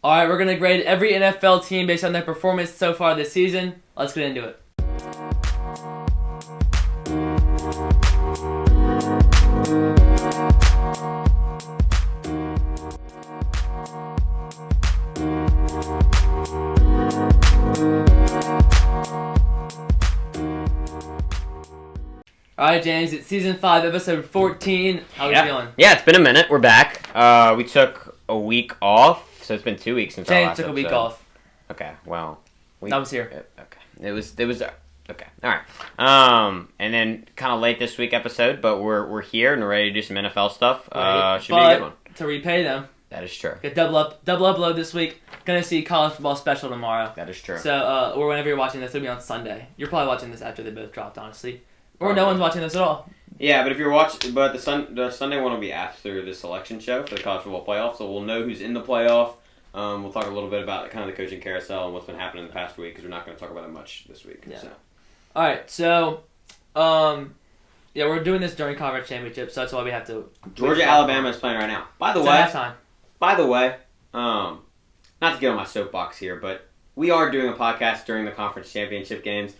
All right, we're going to grade every NFL team based on their performance so far this season. Let's get into it. All right, James, it's Season 5, Episode 14. How are you feeling? Yeah, it's been a minute. We're back. We took a week off, so it's been 2 weeks since our last James took a week episode. off. Okay, well. I was here. Okay. It was okay. All right. And then kind of late this week episode, but we're here and we're ready to do some NFL stuff. Right. Should be a good one. To repay them. That is true. Get double upload this week. Gonna see college football special tomorrow. That is true. So, or whenever you're watching this, it'll be on Sunday. You're probably watching this after they both dropped, honestly. Or no one's watching this at all. Yeah, but if you're watching, but the Sunday one will be after the selection show for the college football playoff, so we'll know who's in the playoff. We'll talk a little bit about kind of the coaching carousel and what's been happening in the past week because we're not going to talk about it much this week. Yeah. So. All right, so yeah, we're doing this during conference championships, so that's why we have to. Georgia Alabama is playing right now. By the way, not to get on my soapbox here, but we are doing a podcast during the conference championship games.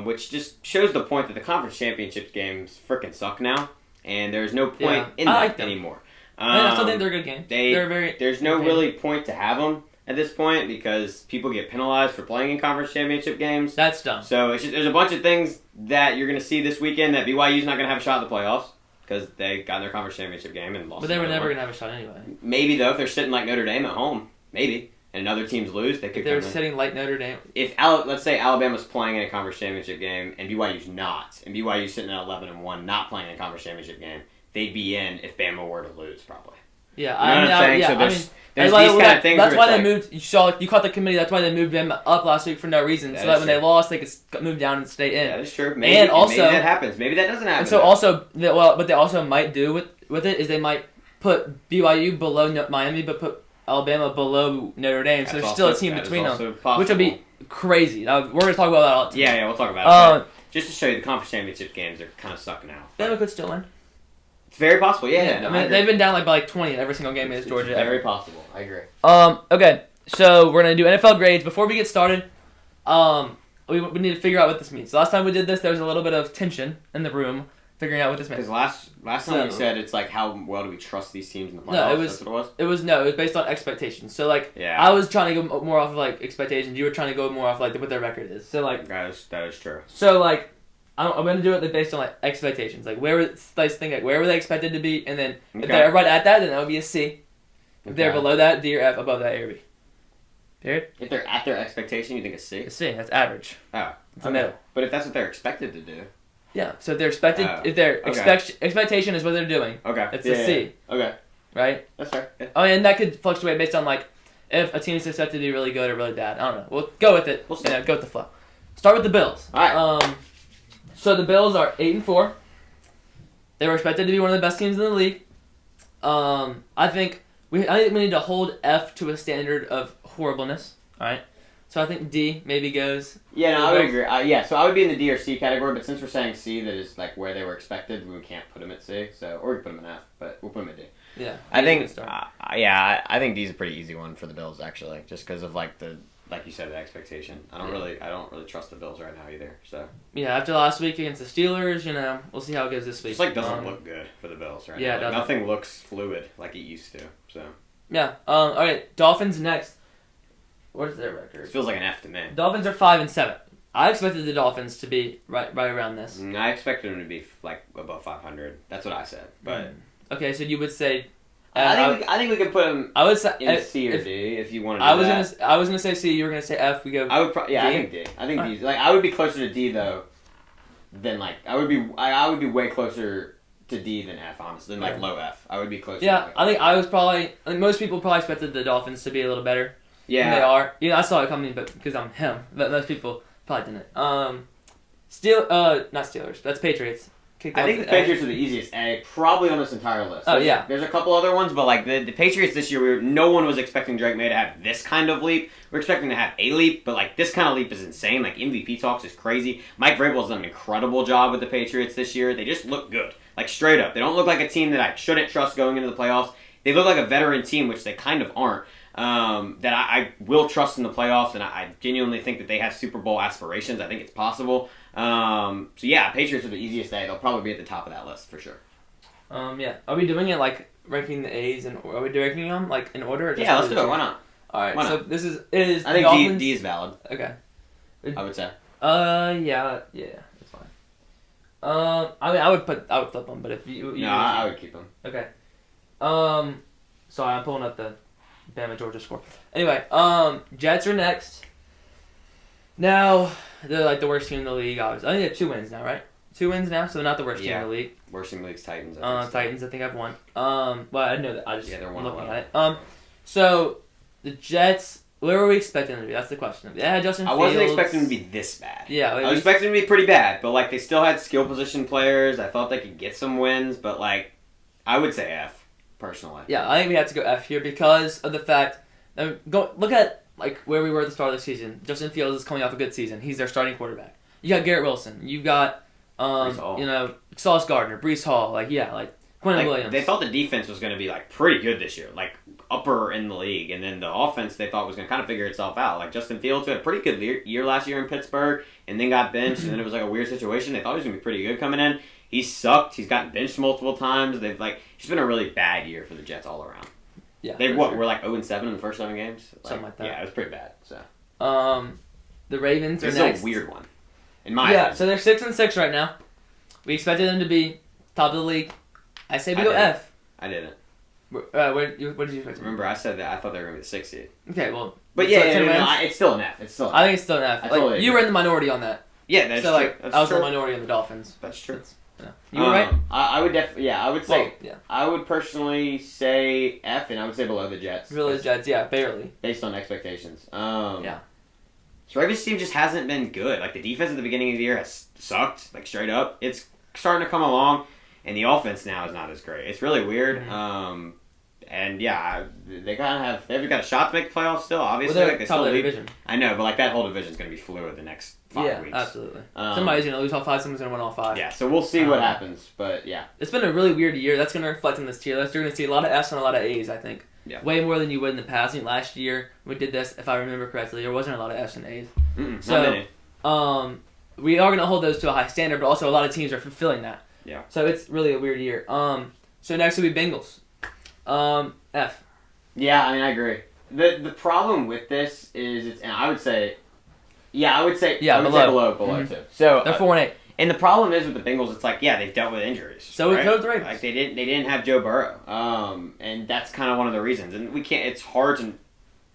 Which just shows the point that the conference championship games frickin' suck now, and there's no point in that anymore. I still think they're a good game. There's no really point to have them at this point because people get penalized for playing in conference championship games. That's dumb. So it's just, there's a bunch of things that you're going to see this weekend that BYU's not going to have a shot at the playoffs because they got in their conference championship game and lost. But they were never going to have a shot anyway. Maybe, though, if they're sitting like Notre Dame at home. Maybe. And other teams lose, they could. If they were sitting like Notre Dame. If let's say Alabama's playing in a conference championship game and BYU's not, and BYU's sitting at 11-1, not playing in a conference championship game, they'd be in if Bama were to lose, probably. Yeah, you know what I'm saying? Yeah, so there's these kind of things. That's why they moved. You caught the committee. That's why they moved them up last week for no reason, so that when they lost, they could move down and stay in. That is true. Maybe that happens. Maybe that doesn't happen. And so what they also might do with it is they might put BYU below Miami, but put Alabama below Notre Dame, so there's still a team between them, which would be crazy. We're going to talk about that all the time. Yeah, we'll talk about it. Just to show you, the conference championship games are kind of sucking now. Bama could still win. It's very possible, yeah. I mean, they've been down by 20 in every single game against Georgia. It's very possible. I agree. Okay, so we're going to do NFL grades. Before we get started, we need to figure out what this means. The last time we did this, there was a little bit of tension in the room. Figuring out what this meant. Because last time we said it's like how well do we trust these teams in the playoffs? No, that's what it was. It was based on expectations. So I was trying to go more off of expectations. You were trying to go more off what their record is. So that is true. So I'm gonna do it based on expectations. Where were they expected to be, and then if they're right at that, then that would be a C. If they're below that, D or F. Above that, A or B. Period. If they're at their expectation, you think a C? A C. That's average. Oh, it's a middle. But if that's what they're expected to do. Yeah, so if they're expected, if their expectation is what they're doing, it's a C. Okay. Right? That's fair. Yeah. Oh, and that could fluctuate based on if a team is expected to be really good or really bad. I don't know. We'll go with it. We'll see. Go with the flow. Start with the Bills. All right. So the Bills are 8-4. They were expected to be one of the best teams in the league. I think we need to hold F to a standard of horribleness. All right. So I think D maybe goes. Yeah, no, I would agree. So I would be in the D or C category, but since we're saying C, that is where they were expected, we can't put them at C. So or we can put them in F, but we'll put them at D. Yeah, I think. I think D is a pretty easy one for the Bills actually, just because of the you said the expectation. I don't really trust the Bills right now either. So yeah, after last week against the Steelers, we'll see how it goes this week. Just doesn't look good for the Bills right now. Nothing looks fluid like it used to. So yeah. All right, Dolphins next. What is their record? It feels like an F to me. Dolphins are 5-7. I expected the Dolphins to be right around this. I expected them to be above 500. That's what I said. But okay, so you would say. I think we could put them. I would say in C or D if you want to. I was gonna say C. You were gonna say F. We go. I would. I think D. I think D. I would be closer to D though. Than I would be. I would be way closer to D than F, honestly. Than low F. I would be closer. Yeah, I think I was probably. I think most people probably expected the Dolphins to be a little better. Yeah, they are. I saw it coming, but because I'm him, but most people probably didn't. Not Steelers. That's Patriots. I think the Patriots are the easiest A, probably on this entire list. There's a couple other ones, but the Patriots this year, no one was expecting Drake May to have this kind of leap. We're expecting to have a leap, but this kind of leap is insane. MVP talks is crazy. Mike Vrabel's done an incredible job with the Patriots this year. They just look good, straight up. They don't look like a team that I shouldn't trust going into the playoffs. They look like a veteran team, which they kind of aren't. that I will trust in the playoffs, and I genuinely think that they have Super Bowl aspirations. I think it's possible. So yeah, Patriots are the easiest A. They'll probably be at the top of that list for sure. Yeah. Are we doing it like ranking the A's and are we ranking them like in order? Or just Yeah, let's do it. Why not? All right. Why so not? this is. I think Dolphins. D is valid. Okay. I would say. Yeah, that's fine. I mean, I would flip them, but if you no, I would keep them. Okay. Sorry, I'm pulling up the Bama Georgia score. Anyway, Jets are next. Now they're like the worst team in the league. Obviously, I think they have 2 wins now, right? 2 wins now, so they're not the worst team in the league. Worst team in the league's Titans. Titans, I think I've won. Well, I know that. I just they're looking 1-11. at it. So the Jets. Where were we expecting them to be? That's the question. They had Justin Fields. I wasn't expecting them to be this bad. Yeah, I was expecting them to be pretty bad, but like they still had skill position players. I thought they could get some wins, but like I would say F personally. Yeah, I think we have to go F here because of the fact. Look at like where we were at the start of the season. Justin Fields is coming off a good season. He's their starting quarterback. You got Garrett Wilson. You've got Sauce Gardner, Breece Hall. Quentin Williams. They thought the defense was going to be like pretty good this year, like upper in the league, and then the offense they thought was going to kind of figure itself out. Like Justin Fields who had a pretty good year last year in Pittsburgh, and then got benched, and then it was like a weird situation. They thought he was going to be pretty good coming in. He sucked. He's gotten benched multiple times. It's been a really bad year for the Jets all around. Yeah, we're like 0-7 in the first 7 games, something like that. Yeah, it was pretty bad. So the Ravens are next. This is a weird one, in my opinion. So they're 6-6 right now. We expected them to be top of the league. I say we go F. I didn't. What did you expect? Remember, I said that I thought they were going to be the 6th seed. Okay, well, but yeah, it's still an F. It's still. I think it's still an F. You were in the minority on that. Yeah, that's true. I was in the minority on the Dolphins. That's true. You were right. I would definitely. Yeah, I would say. Well, yeah. I would personally say F, and I would say below the Jets. Below the Jets, yeah, barely. Based on expectations. Yeah. So Ravens team just hasn't been good. Like the defense at the beginning of the year has sucked. Like straight up, it's starting to come along, and the offense now is not as great. It's really weird. Mm-hmm. And yeah, they've got a shot to make the playoffs still. Obviously, well, like they still lead. Division. I know, but like that whole division is going to be fluid the next 5 weeks. Yeah, absolutely. Somebody's going to lose all 5. Someone's going to win all 5. Yeah, so we'll see what happens. But yeah, it's been a really weird year. That's going to reflect in this tier list. You're going to see a lot of Fs and a lot of As. I think. Yeah. Way more than you would in the past. I think last year we did this, if I remember correctly, there wasn't a lot of Fs and As. So, we are going to hold those to a high standard, but also a lot of teams are fulfilling that. Yeah. So it's really a weird year. So next will be Bengals. F. Yeah, I mean, I agree. The problem with this is I would say below Mm-hmm. too. So they're 4-8. And the problem is with the Bengals, it's like they've dealt with injuries. So right? it the Ravens. Like they didn't have Joe Burrow, and that's kind of one of the reasons. And we can't. It's hard to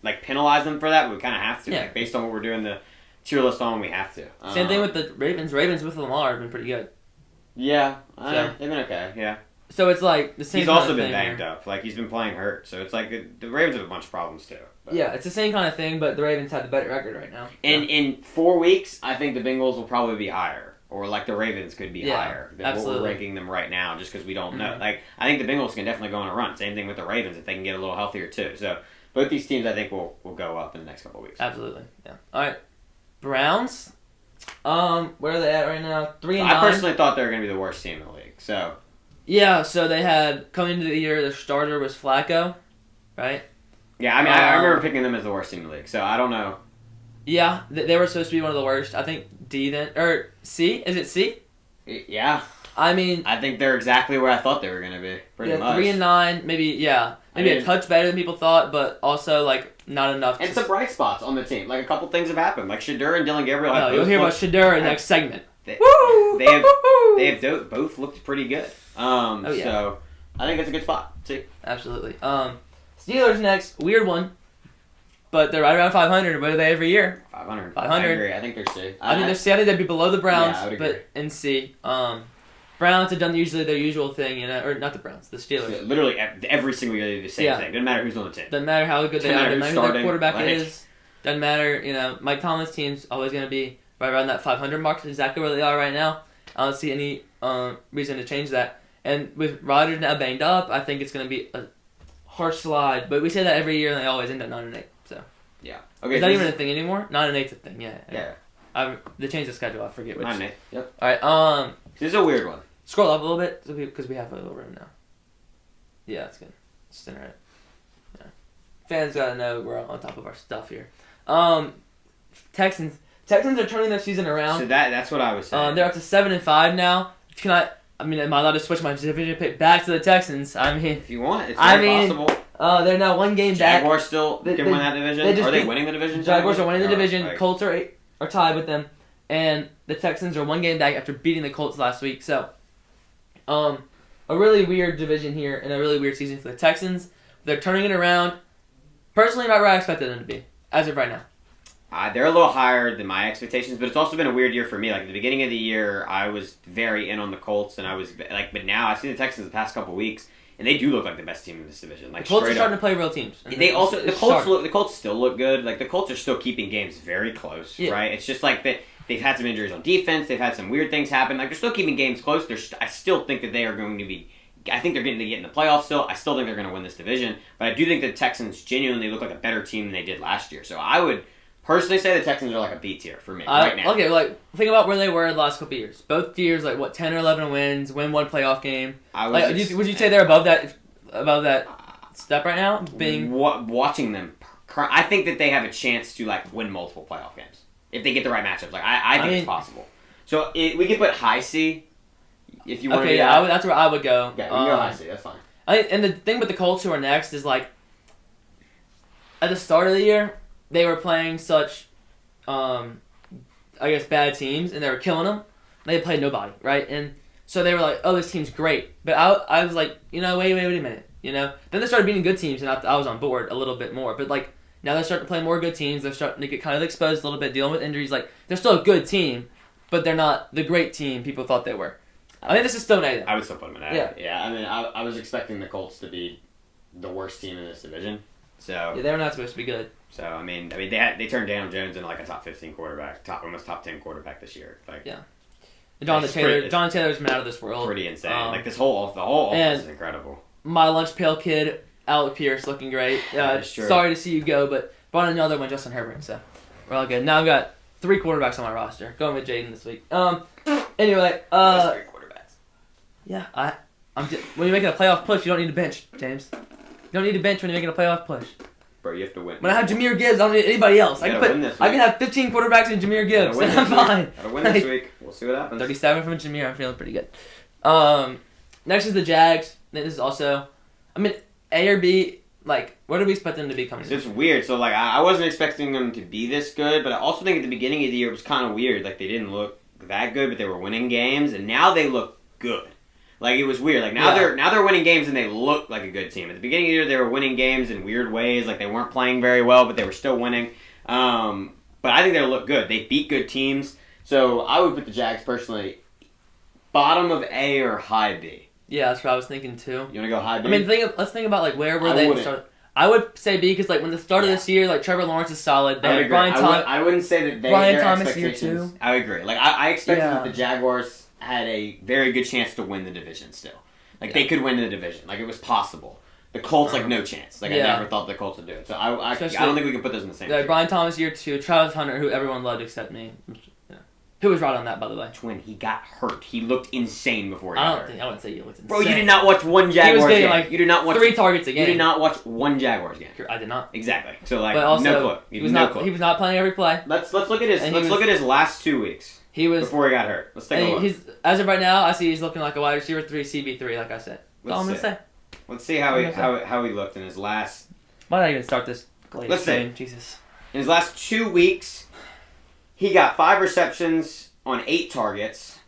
like penalize them for that, but we kind of have to. Yeah. Like, based on what we're doing the tier list on, we have to. Same thing with the Ravens. Ravens with Lamar have been pretty good. Yeah, they've been okay. Yeah. So it's like the same. He's also been banged up. Like he's been playing hurt. So it's like the Ravens have a bunch of problems too. But. Yeah, it's the same kind of thing, but the Ravens have the better record right now. And in 4 weeks, I think the Bengals will probably be higher, or like the Ravens could be higher than what we're ranking them right now, just because we don't know. Like I think the Bengals can definitely go on a run. Same thing with the Ravens if they can get a little healthier too. So both these teams, I think, will go up in the next couple of weeks. Absolutely. Yeah. All right. Browns. Where are they at right now? 3-9. I personally thought they were going to be the worst team in the league. So. Yeah, so they had, coming into the year, their starter was Flacco, right? Yeah, I mean, I remember picking them as the worst team in the league, so I don't know. Yeah, they were supposed to be one of the worst. I think D then, or C? Is it C? Yeah. I mean... I think they're exactly where I thought they were going to be, pretty much. 3-9, maybe a touch better than people thought, but also, not enough. And some bright spots on the team. Like, a couple things have happened. Like, Shedeur and Dylan Gabriel have you'll hear about Shedeur in the next segment. They have both looked pretty good. So I think it's a good spot too. Absolutely. Steelers next, weird one, but they're right around 500. What are they every year? 500. 500. I agree. I think they're C. I think they're C. I think they'd be below the Browns, I would agree. but in C. Browns have done usually their usual thing, or not the Browns, the Steelers. So literally every single year they do the same thing. Doesn't matter who's on the team. Doesn't matter how good they are. Doesn't matter who their quarterback is. Doesn't matter. Mike Tomlin's team's always going to be right around that 500 mark. That's exactly where they are right now. I don't see any reason to change that. And with Rodgers now banged up, I think it's going to be a harsh slide. But we say that every year, and they always end up 9-8. So yeah, okay. Is that even a thing anymore? 9-8's a thing. Yeah. They changed the schedule. I forget which. 9-8. Yep. All right. This is a weird one. Scroll up a little bit because we have a little room now. Yeah, that's good. Just in right. Yeah. fans gotta know we're on top of our stuff here. Texans are turning their season around. So that's what I was saying. They're up to 7-5 now. Am I allowed to switch my division pick back to the Texans? I mean, if you want, it's very possible. They're now one game back. Jaguars still can win that division. Are they winning the division? Jaguars are winning the division. Right. Colts are tied with them, and the Texans are one game back after beating the Colts last week. So, a really weird division here and a really weird season for the Texans. They're turning it around. Personally, not where I expected them to be as of right now. They're a little higher than my expectations, but it's also been a weird year for me. Like, at the beginning of the year, I was very in on the Colts, and I was like, but now I've seen the Texans the past couple weeks, and they do look like the best team in this division. Like, the Colts are starting to play real teams. The Colts still look good. Like, the Colts are still keeping games very close, right? It's just like they've had some injuries on defense. They've had some weird things happen. Like, they're still keeping games close. I still think that they are going to be. I think they're going to get in the playoffs still. I still think they're going to win this division, but I do think the Texans genuinely look like a better team than they did last year. So I would personally say the Texans are like a B tier for me right now. Okay, like think about where they were the last couple of years. Both years, like what 10 or 11 wins, win one playoff game. Would you say they're above that step right now? Watching them, I think that they have a chance to like win multiple playoff games if they get the right matchups. Like I think it's possible. So we could put high C. If you want to that's where I would go. Yeah, we can go high C. That's fine. And the thing with the Colts who are next is like, at the start of the year, they were playing such, bad teams, and they were killing them. They played nobody, right? And so they were like, "Oh, this team's great." But I was like, wait a minute, Then they started beating good teams, and I was on board a little bit more. But like now they're starting to play more good teams. They're starting to get kind of exposed a little bit, dealing with injuries. Like they're still a good team, but they're not the great team people thought they were. I think this is still an A. I would still put them in A. Yeah. I mean, I was expecting the Colts to be the worst team in this division. So they were not supposed to be good. So I mean, they turned Daniel Jones into like a top 15 quarterback, almost top 10 quarterback this year. Like Jonathan Taylor's been out of this world. Pretty insane. Like the whole offense is incredible. My lunch pail kid, Alec Pierce, looking great. Sorry to see you go, but brought another one, Justin Herbert. So we're all good. Now I've got 3 quarterbacks on my roster. Going with Jaden this week. Anyway, 3 quarterbacks. Yeah, when you're making a playoff push, you don't need a bench, James. You don't need a bench when you're making a playoff push. Bro, you have to win. When I have Jahmyr Gibbs, I don't need anybody else. I can have 15 quarterbacks in Jahmyr Gibbs, and I'm fine. Gotta win this week. We'll see what happens. 37 from Jahmyr. I'm feeling pretty good. Next is the Jags. This is also, A or B. Like, what do we expect them to be coming? It's weird. So, like, I wasn't expecting them to be this good, but I also think at the beginning of the year it was kind of weird. Like, they didn't look that good, but they were winning games, and now they look good. Like, it was weird. Like, now they're winning games, and they look like a good team. At the beginning of the year, they were winning games in weird ways. Like, they weren't playing very well, but they were still winning. But I think they look good. They beat good teams. So, I would put the Jags, personally, bottom of A or high B. Yeah, that's what I was thinking, too. You want to go high B? Let's think about, like, where were they started. I would say B, because, like, when the start of this year, like, Trevor Lawrence is solid. I would agree. I wouldn't say that Brian Thomas here, too. I would agree. Like, I expected that the Jaguars had a very good chance to win the division still. Like, they could win the division. Like, it was possible. The Colts, like, no chance. Like, I never thought the Colts would do it. So, I don't think we can put those in the same tier. Brian Thomas year 2, Travis Hunter, who everyone loved except me. Who was right on that, by the way? Twin, he got hurt. He looked insane before he got hurt. I wouldn't say he looked insane. Bro, you did not watch one Jaguars game. Like, you did not watch 3 targets a game. You did not watch one Jaguars game. I did not. Exactly. So, like, but also, no clue. He was not playing every play. Let's look at his last 2 weeks. Before he got hurt. Let's take a look. As of right now, I see he's looking like a wide receiver 3, CB3, like I said. That's all I'm gonna say. Let's see how he looked in his last. Why not even start this? Let's see. Jesus. In his last 2 weeks, he got 5 receptions on 8 targets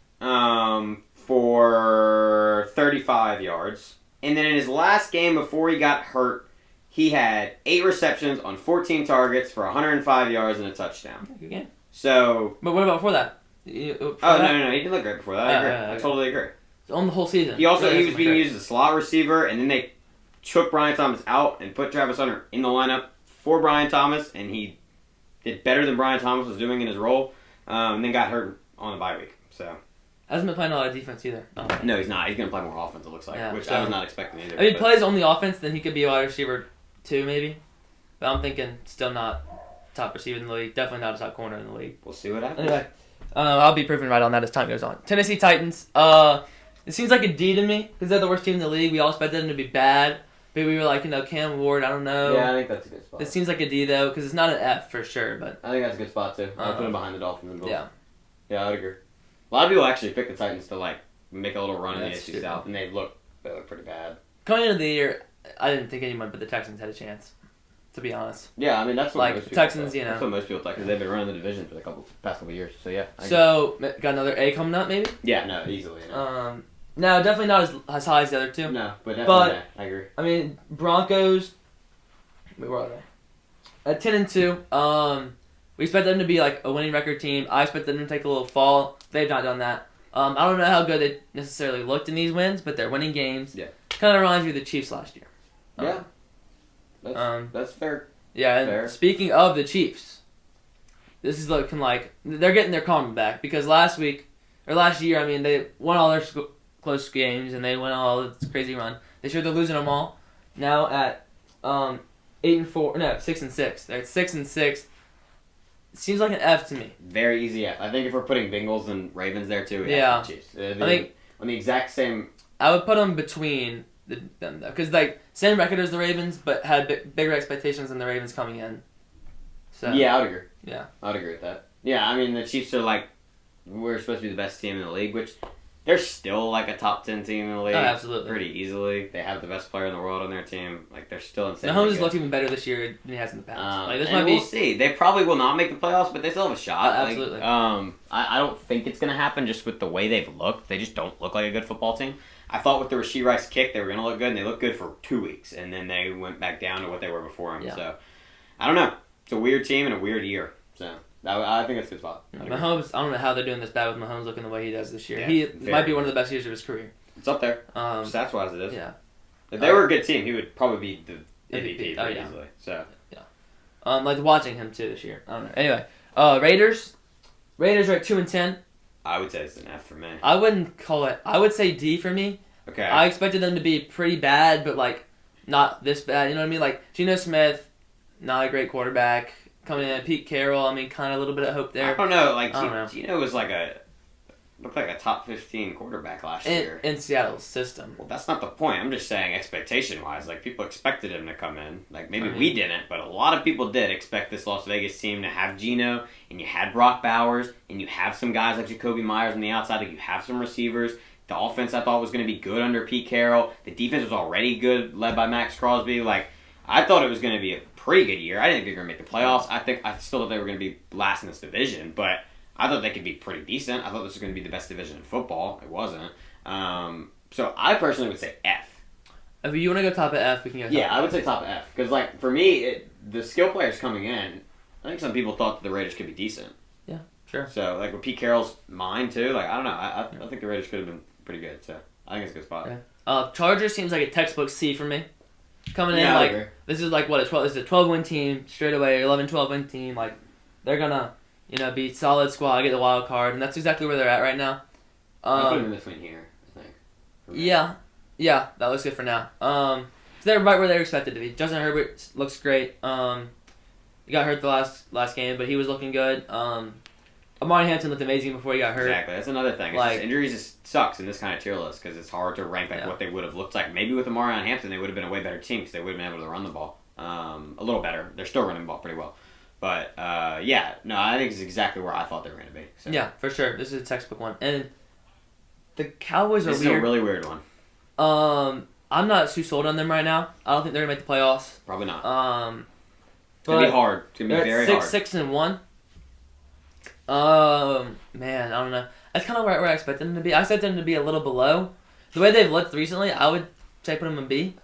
for 35 yards. And then in his last game before he got hurt, he had 8 receptions on 14 targets for 105 yards and a touchdown. Good game. So. But what about before that? No. He didn't look great before that. I agree. I totally agree. On the whole season. He was being used as a slot receiver, and then they took Brian Thomas out and put Travis Hunter in the lineup for Brian Thomas, and he did better than Brian Thomas was doing in his role, and then got hurt on the bye week. So hasn't been playing a lot of defense either. No, he's not. He's going to play more offense, it looks like, which I was not expecting either. If he plays only offense, then he could be a wide receiver 2, maybe. But I'm thinking still not top receiver in the league. Definitely not a top corner in the league. We'll see what happens. Anyway, I'll be proven right on that as time goes on. Tennessee Titans. It seems like a D to me because they're the worst team in the league. We all expected them to be bad. But we were like, Cam Ward, I don't know. Yeah, I think that's a good spot. It seems like a D, though, because it's not an F for sure, but... I think that's a good spot, too. I'll put him behind the Dolphins and Bills. Yeah. Yeah, I would agree. A lot of people actually pick the Titans to, like, make a little run in the AFC South, and they look pretty bad. Coming into the year, I didn't think anyone but the Texans had a chance, to be honest. Yeah, I mean, that's what most people Texans, thought. That's what most people thought, because they've been running the division for the past couple of years, so yeah. So, got another A coming up, maybe? Yeah, no, easily. No, definitely not as high as the other two. No, but definitely, I agree. I mean, Broncos. Wait, where are they? At 10-2. We expect them to be like a winning record team. I expect them to take a little fall. They've not done that. I don't know how good they necessarily looked in these wins, but they're winning games. Yeah. Kind of reminds me of the Chiefs last year. Yeah. That's fair. Yeah, and speaking of the Chiefs, this is looking like they're getting their calm back because last year, I mean, they won all their close games and they went all this crazy run. This year they're losing them all. Now at 6-6. They're at 6-6. It seems like an F to me. Very easy F. I think if we're putting Bengals and Ravens there too, yeah. Chiefs. I think on the exact same. I would put them between them though, because like same record as the Ravens, but had bigger expectations than the Ravens coming in. So yeah, I would agree. Yeah, I would agree with that. Yeah, I mean the Chiefs are like we're supposed to be the best team in the league, which. They're still like a top 10 team in the league. Oh, absolutely. Pretty easily. They have the best player in the world on their team. Like they're still insane. Mahomes has looked even better this year than he has in the past. We'll see. They probably will not make the playoffs, but they still have a shot. Absolutely. I don't think it's gonna happen just with the way they've looked. They just don't look like a good football team. I thought with the Rashee Rice kick they were gonna look good, and they looked good for 2 weeks, and then they went back down to what they were before him. Yeah. So I don't know. It's a weird team and a weird year. So. I think it's a good spot. Mahomes, I don't know how they're doing this bad with Mahomes looking the way he does this year. Yeah, he might be one of the best years of his career. It's up there. Stats-wise, it is. Yeah. If they were a good team, he would probably be the MVP easily. So. Yeah. Like watching him too this year. I don't know. Anyway, Raiders. Raiders are at 2-10. I would say it's an F for me. I wouldn't call it. I would say D for me. Okay. I expected them to be pretty bad, but like not this bad. You know what I mean? Like Geno Smith, not a great quarterback. Coming in, Pete Carroll. I mean, kind of a little bit of hope there. I don't know. Like Geno was looked like a top 15 quarterback last year in Seattle's system. Well, that's not the point. I'm just saying expectation wise. Like people expected him to come in. Like maybe we didn't, but a lot of people did expect this Las Vegas team to have Geno, and you had Brock Bowers, and you have some guys like Jacoby Myers on the outside. Like you have some receivers. The offense I thought was going to be good under Pete Carroll. The defense was already good, led by Max Crosby. Like I thought it was going to be a pretty good year. I didn't think they were going to make the playoffs. I still thought they were going to be last in this division, but I thought they could be pretty decent. I thought this was going to be the best division in football. It wasn't. So I personally would say F. If you want to go top of F, we can go top of F. Yeah, I would say top of F. Because, like, for me, the skill players coming in, I think some people thought that the Raiders could be decent. Yeah, sure. So, like, with Pete Carroll's mind, too, like, I don't know. I think the Raiders could have been pretty good. So, I think it's a good spot. Yeah. Chargers seems like a textbook C for me. Coming in, this is like, what, this is a 12-win team, straight away, 11-12-win team. Like, they're going to, be solid squad, get the wild card, and that's exactly where they're at right now. I put them in between here, I think. Yeah, that looks good for now. So they're right where they're expected to be. Justin Herbert looks great. He got hurt the last game, but he was looking good. Amari Hampton looked amazing before he got hurt. Exactly, that's another thing. It's injuries just sucks in this kind of tier list because it's hard to rank what they would have looked like. Maybe with Amari Hampton, they would have been a way better team because they would have been able to run the ball a little better. They're still running the ball pretty well. But, I think it's exactly where I thought they were going to be. So. Yeah, for sure. This is a textbook one. And the Cowboys are weird. This is a really weird one. I'm not too sold on them right now. I don't think they're going to make the playoffs. Probably not. It's going to be hard. It's going to be very hard. 6-1. Man, I don't know. That's kind of where I expected them to be. I expected them to be a little below. The way they've looked recently, I would say put them in B.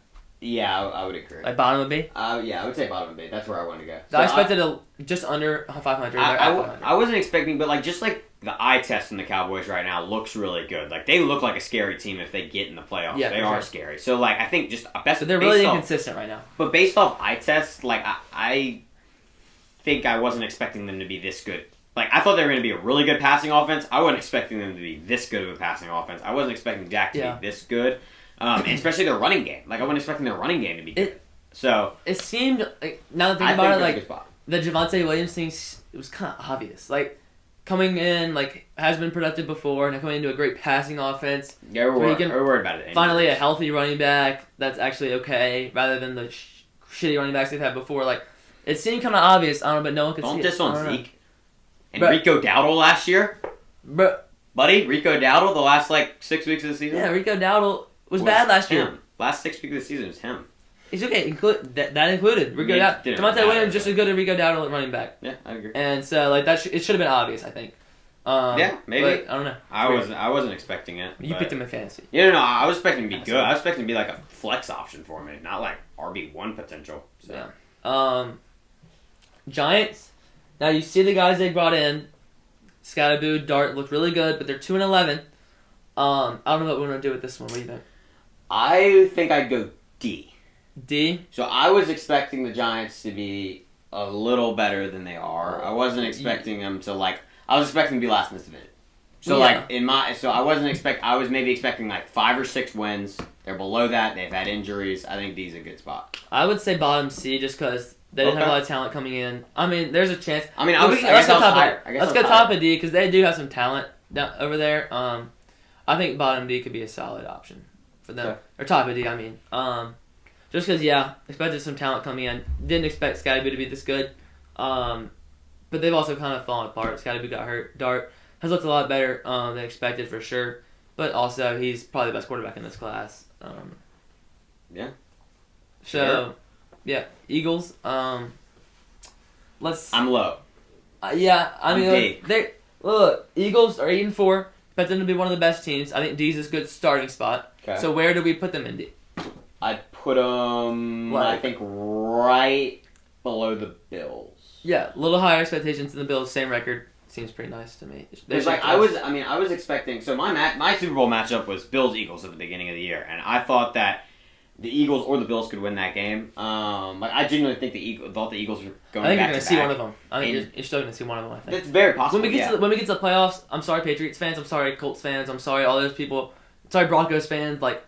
Yeah, I would agree. Like bottom of B? Yeah, I would say bottom of B. That's where I wanted to go. So I expected just under 500. I wasn't expecting, but just the eye test from the Cowboys right now looks really good. Like, they look like a scary team if they get in the playoffs. Yeah, they are scary. So, I think just best. So they're really inconsistent right now. But based off eye test, I think I wasn't expecting them to be this good. I thought they were going to be a really good passing offense. I wasn't expecting them to be this good of a passing offense. I wasn't expecting Dak to be this good. And especially their running game. I wasn't expecting their running game to be good. So it seemed, now that I think about it, the Javonte Williams thing, it was kind of obvious. Kind coming in, like, has been productive before, and coming into a great passing offense. Yeah, we're worried about it. Finally, a healthy running back that's actually okay, rather than the shitty running backs they've had before. Like, it seemed kind of obvious, I don't know, but no one could see it. Don't diss on Zeke. And Rico Dowdle last year? Buddy, Rico Dowdle the last, 6 weeks of the season? Yeah, Rico Dowdle was bad last year. Last 6 weeks of the season was him. He's okay. That included Rico Dowdle. Devontae Williams just as good as Rico Dowdle at running back. Yeah, I agree. And so, it should have been obvious, I think. Yeah, maybe. But, I don't know. I wasn't expecting it. You picked him in fantasy. Yeah, no, I was expecting him to be good. I was expecting him to be a flex option for me, not RB1 potential. So. Yeah. Giants. Now you see the guys they brought in. Scatterboo, Dart look really good, but they're 2-11. I don't know what we're gonna do with this one. What do you think? I think I'd go D. D. So I was expecting the Giants to be a little better than they are. I wasn't expecting them to I was expecting to be last in this division. So I was maybe expecting 5 or 6 wins. They're below that. They've had injuries. I think D's a good spot. I would say bottom C just because they didn't have a lot of talent coming in. I mean, there's a chance. I mean, let's go top of D because they do have some talent down over there. I think bottom D could be a solid option for them. Okay. Or top of D, I mean. Just because, expected some talent coming in. Didn't expect Scatterboo to be this good. But they've also kind of fallen apart. Scatterboo got hurt. Dart has looked a lot better than expected for sure. But also, he's probably the best quarterback in this class. Yeah. So, yeah, Eagles. I'm low. Eagles are 8-4. Expect them to be one of the best teams. I think D's is a good starting spot. Okay. So where do we put them in D? I'd put them, I think, right below the Bills. Yeah, a little higher expectations than the Bills. Same record. Seems pretty nice to me. I was expecting. So my Super Bowl matchup was Bills Eagles at the beginning of the year, and I thought that the Eagles or the Bills could win that game. I genuinely think thought the Eagles were going. I think you're going to see one of them. I think you're still going to see one of them. I think it's very possible. When we get to the playoffs, I'm sorry Patriots fans. I'm sorry Colts fans. I'm sorry all those people. I'm sorry Broncos fans. Broncos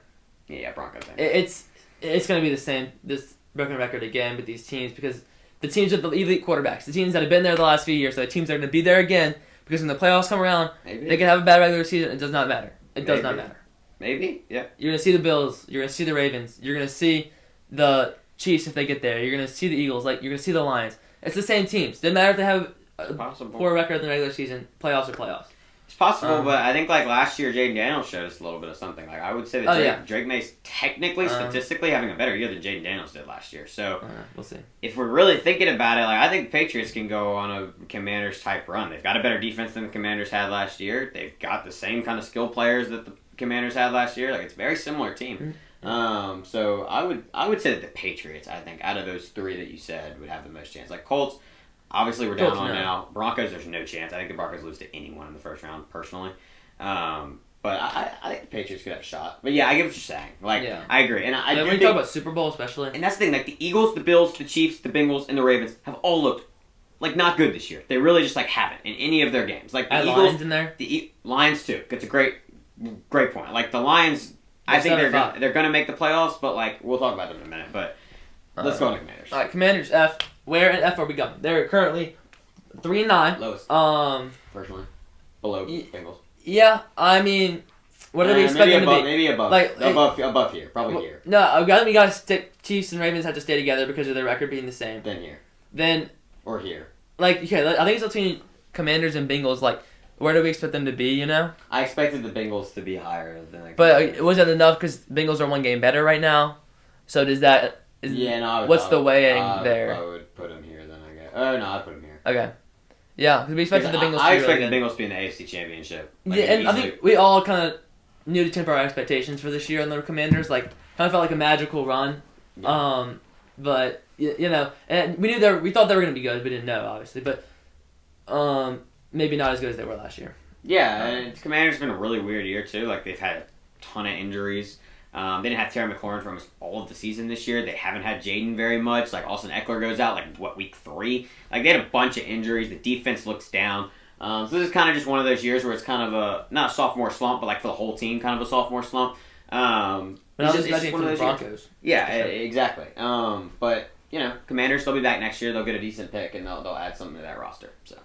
fans. It's going to be the same. This broken record again with these teams because. The teams with the elite quarterbacks, the teams that have been there the last few years, so the teams that are going to be there again, because when the playoffs come around, they can have a bad regular season, it does not matter. It does not matter. Maybe, yeah. You're going to see the Bills, you're going to see the Ravens, you're going to see the Chiefs if they get there, you're going to see the Eagles, you're going to see the Lions. It's the same teams. Doesn't matter if they have a poor record in the regular season, playoffs are playoffs. It's possible, but I think last year, Jaden Daniels showed us a little bit of something. I would say that Drake May's technically, statistically, having a better year than Jaden Daniels did last year. So we'll see. If we're really thinking about it, I think the Patriots can go on a Commanders type run. They've got a better defense than the Commanders had last year. They've got the same kind of skill players that the Commanders had last year. It's a very similar team. Mm-hmm. So I would say that the Patriots, I think, out of those three that you said, would have the most chance. Colts. Obviously, we're down on now. Broncos, there's no chance. I think the Broncos lose to anyone in the first round, personally. But I think the Patriots could have a shot. But yeah, I get what you're saying. I agree. And I when you talk about Super Bowl, especially. And that's the thing. The Eagles, the Bills, the Chiefs, the Bengals, and the Ravens have all looked not good this year. They really just haven't in any of their games. The Eagles, Lions in there. The Lions too. It's a great point. The Lions, I think they're gonna make the playoffs. But we'll talk about them in a minute. But let's go on to Commanders. All right, Commanders F. Where in F are we going? They're currently 3-9. Lowest. Personally, below Bengals. Yeah, I mean, what do we expect them to be? Maybe above. Above here, probably here. No, I think we got to stick. Chiefs and Ravens have to stay together because of their record being the same. Then or here. I think it's between Commanders and Bengals. Where do we expect them to be? You know. I expected the Bengals to be higher than. But was that enough? Because Bengals are one game better right now. So does that? What's the weighing there? I would put them here then, I guess. Oh, no, I'd put them here. Okay. Yeah, because we expected the Bengals to be I expected the Bengals to be in the AFC Championship. And I think we all kind of knew to temper our expectations for this year on the Commanders. Kind of felt like a magical run. Yeah. But, and we thought they were going to be good. We didn't know, obviously. But maybe not as good as they were last year. Yeah, and Commanders been a really weird year, too. They've had a ton of injuries. They didn't have Terry McLaurin for almost all of the season this year. They haven't had Jaden very much. Austin Eckler goes out, week 3? They had a bunch of injuries. The defense looks down. So this is kind of just one of those years where it's kind of not a sophomore slump, but for the whole team, kind of a sophomore slump. But it's just one of those Broncos. Years. Yeah, exactly. But, Commanders, they'll be back next year. They'll get a decent pick, and they'll add something to that roster. So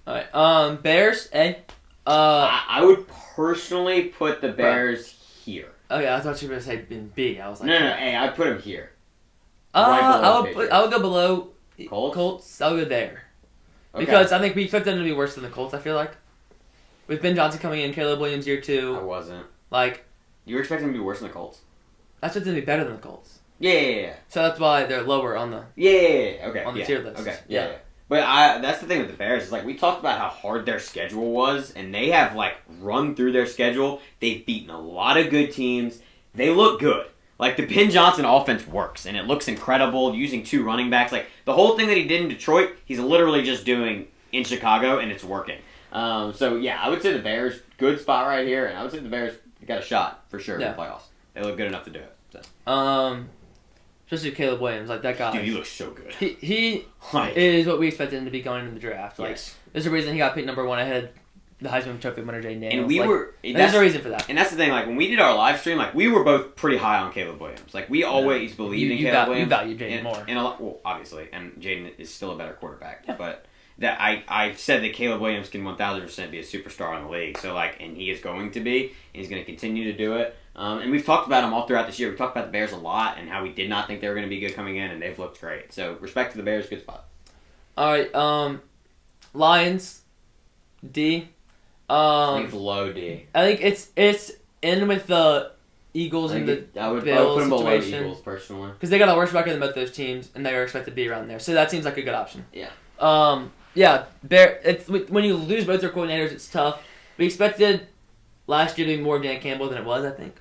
All right. Bears, A. I would personally put the Bears here. Okay, I thought you were gonna say in B. I was like, no, A. I'd put them here. I would go below Colts. I'll go there. Okay. Because I think we expect them to be worse than the Colts, I feel like. With Ben Johnson coming in, Caleb Williams year 2. I wasn't. Like, you were expecting them to be worse than the Colts? I expect them to be better than the Colts. Yeah. So that's why they're lower on the Okay. on the tier list. Okay. Yeah. But that's the thing with the Bears is like we talked about how hard their schedule was, and they have like run through their schedule. They've beaten a lot of good teams. They look good. Like the Ben Johnson offense works, and it looks incredible using 2 running backs. Like the whole thing that he did in Detroit, he's literally just doing in Chicago, and it's working. So yeah, I would say the Bears, good spot right here, and I would say the Bears got a shot for sure in the playoffs. They look good enough to do it. So. Especially Caleb Williams, like that guy. Dude, he looks so good. He is what we expected him to be going into the draft. Like, there's a reason he got picked number 1 ahead of the Heisman Trophy winner Jay Daniels. And there's a reason for that. And that's the thing. Like when we did our live stream, like we were both pretty high on Caleb Williams. Like we always believed in Caleb Williams. You value Jaden more. And well, obviously, and Jaden is still a better quarterback. Yeah. But that I said that Caleb Williams can 1,000% be a superstar in the league. So like, and he is going to be, and he's going to continue to do it. And we've talked about him all throughout this year. We've talked about the Bears a lot and how we did not think they were going to be good coming in, and they've looked great. So respect to the Bears, good spot. All right, Lions, D. I think it's low D. I think it's in with the Eagles and the I would Bills put them below the situation. Eagles personally Because they got a worse record than both those teams, and they were expected to be around there. So that seems like a good option. Yeah. Yeah. It's when you lose both their coordinators, it's tough. We expected last year to be more Dan Campbell than it was, I think.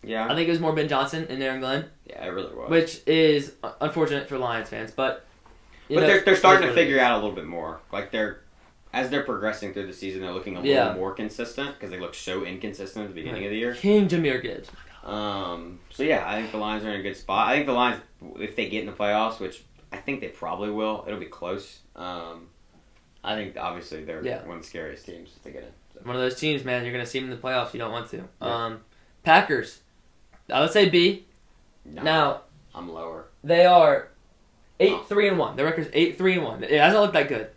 Yeah. I think it was more Ben Johnson and Aaron Glenn. Yeah, it really was. Which is unfortunate for Lions fans, but they're starting to figure out a little bit more. Like as they're progressing through the season, they're looking a little more consistent because they look so inconsistent at the beginning of the year. King Jahmyr Gibbs. So yeah, I think the Lions are in a good spot. I think the Lions, if they get in the playoffs, which I think they probably will, it'll be close. I think obviously they're one of the scariest teams to get in. So. One of those teams, man, you're gonna see them in the playoffs. You don't want to. Yeah. Packers, I would say B. No, now I'm lower. They are 8-3-1. Their record's 8-3-1. It hasn't looked that good.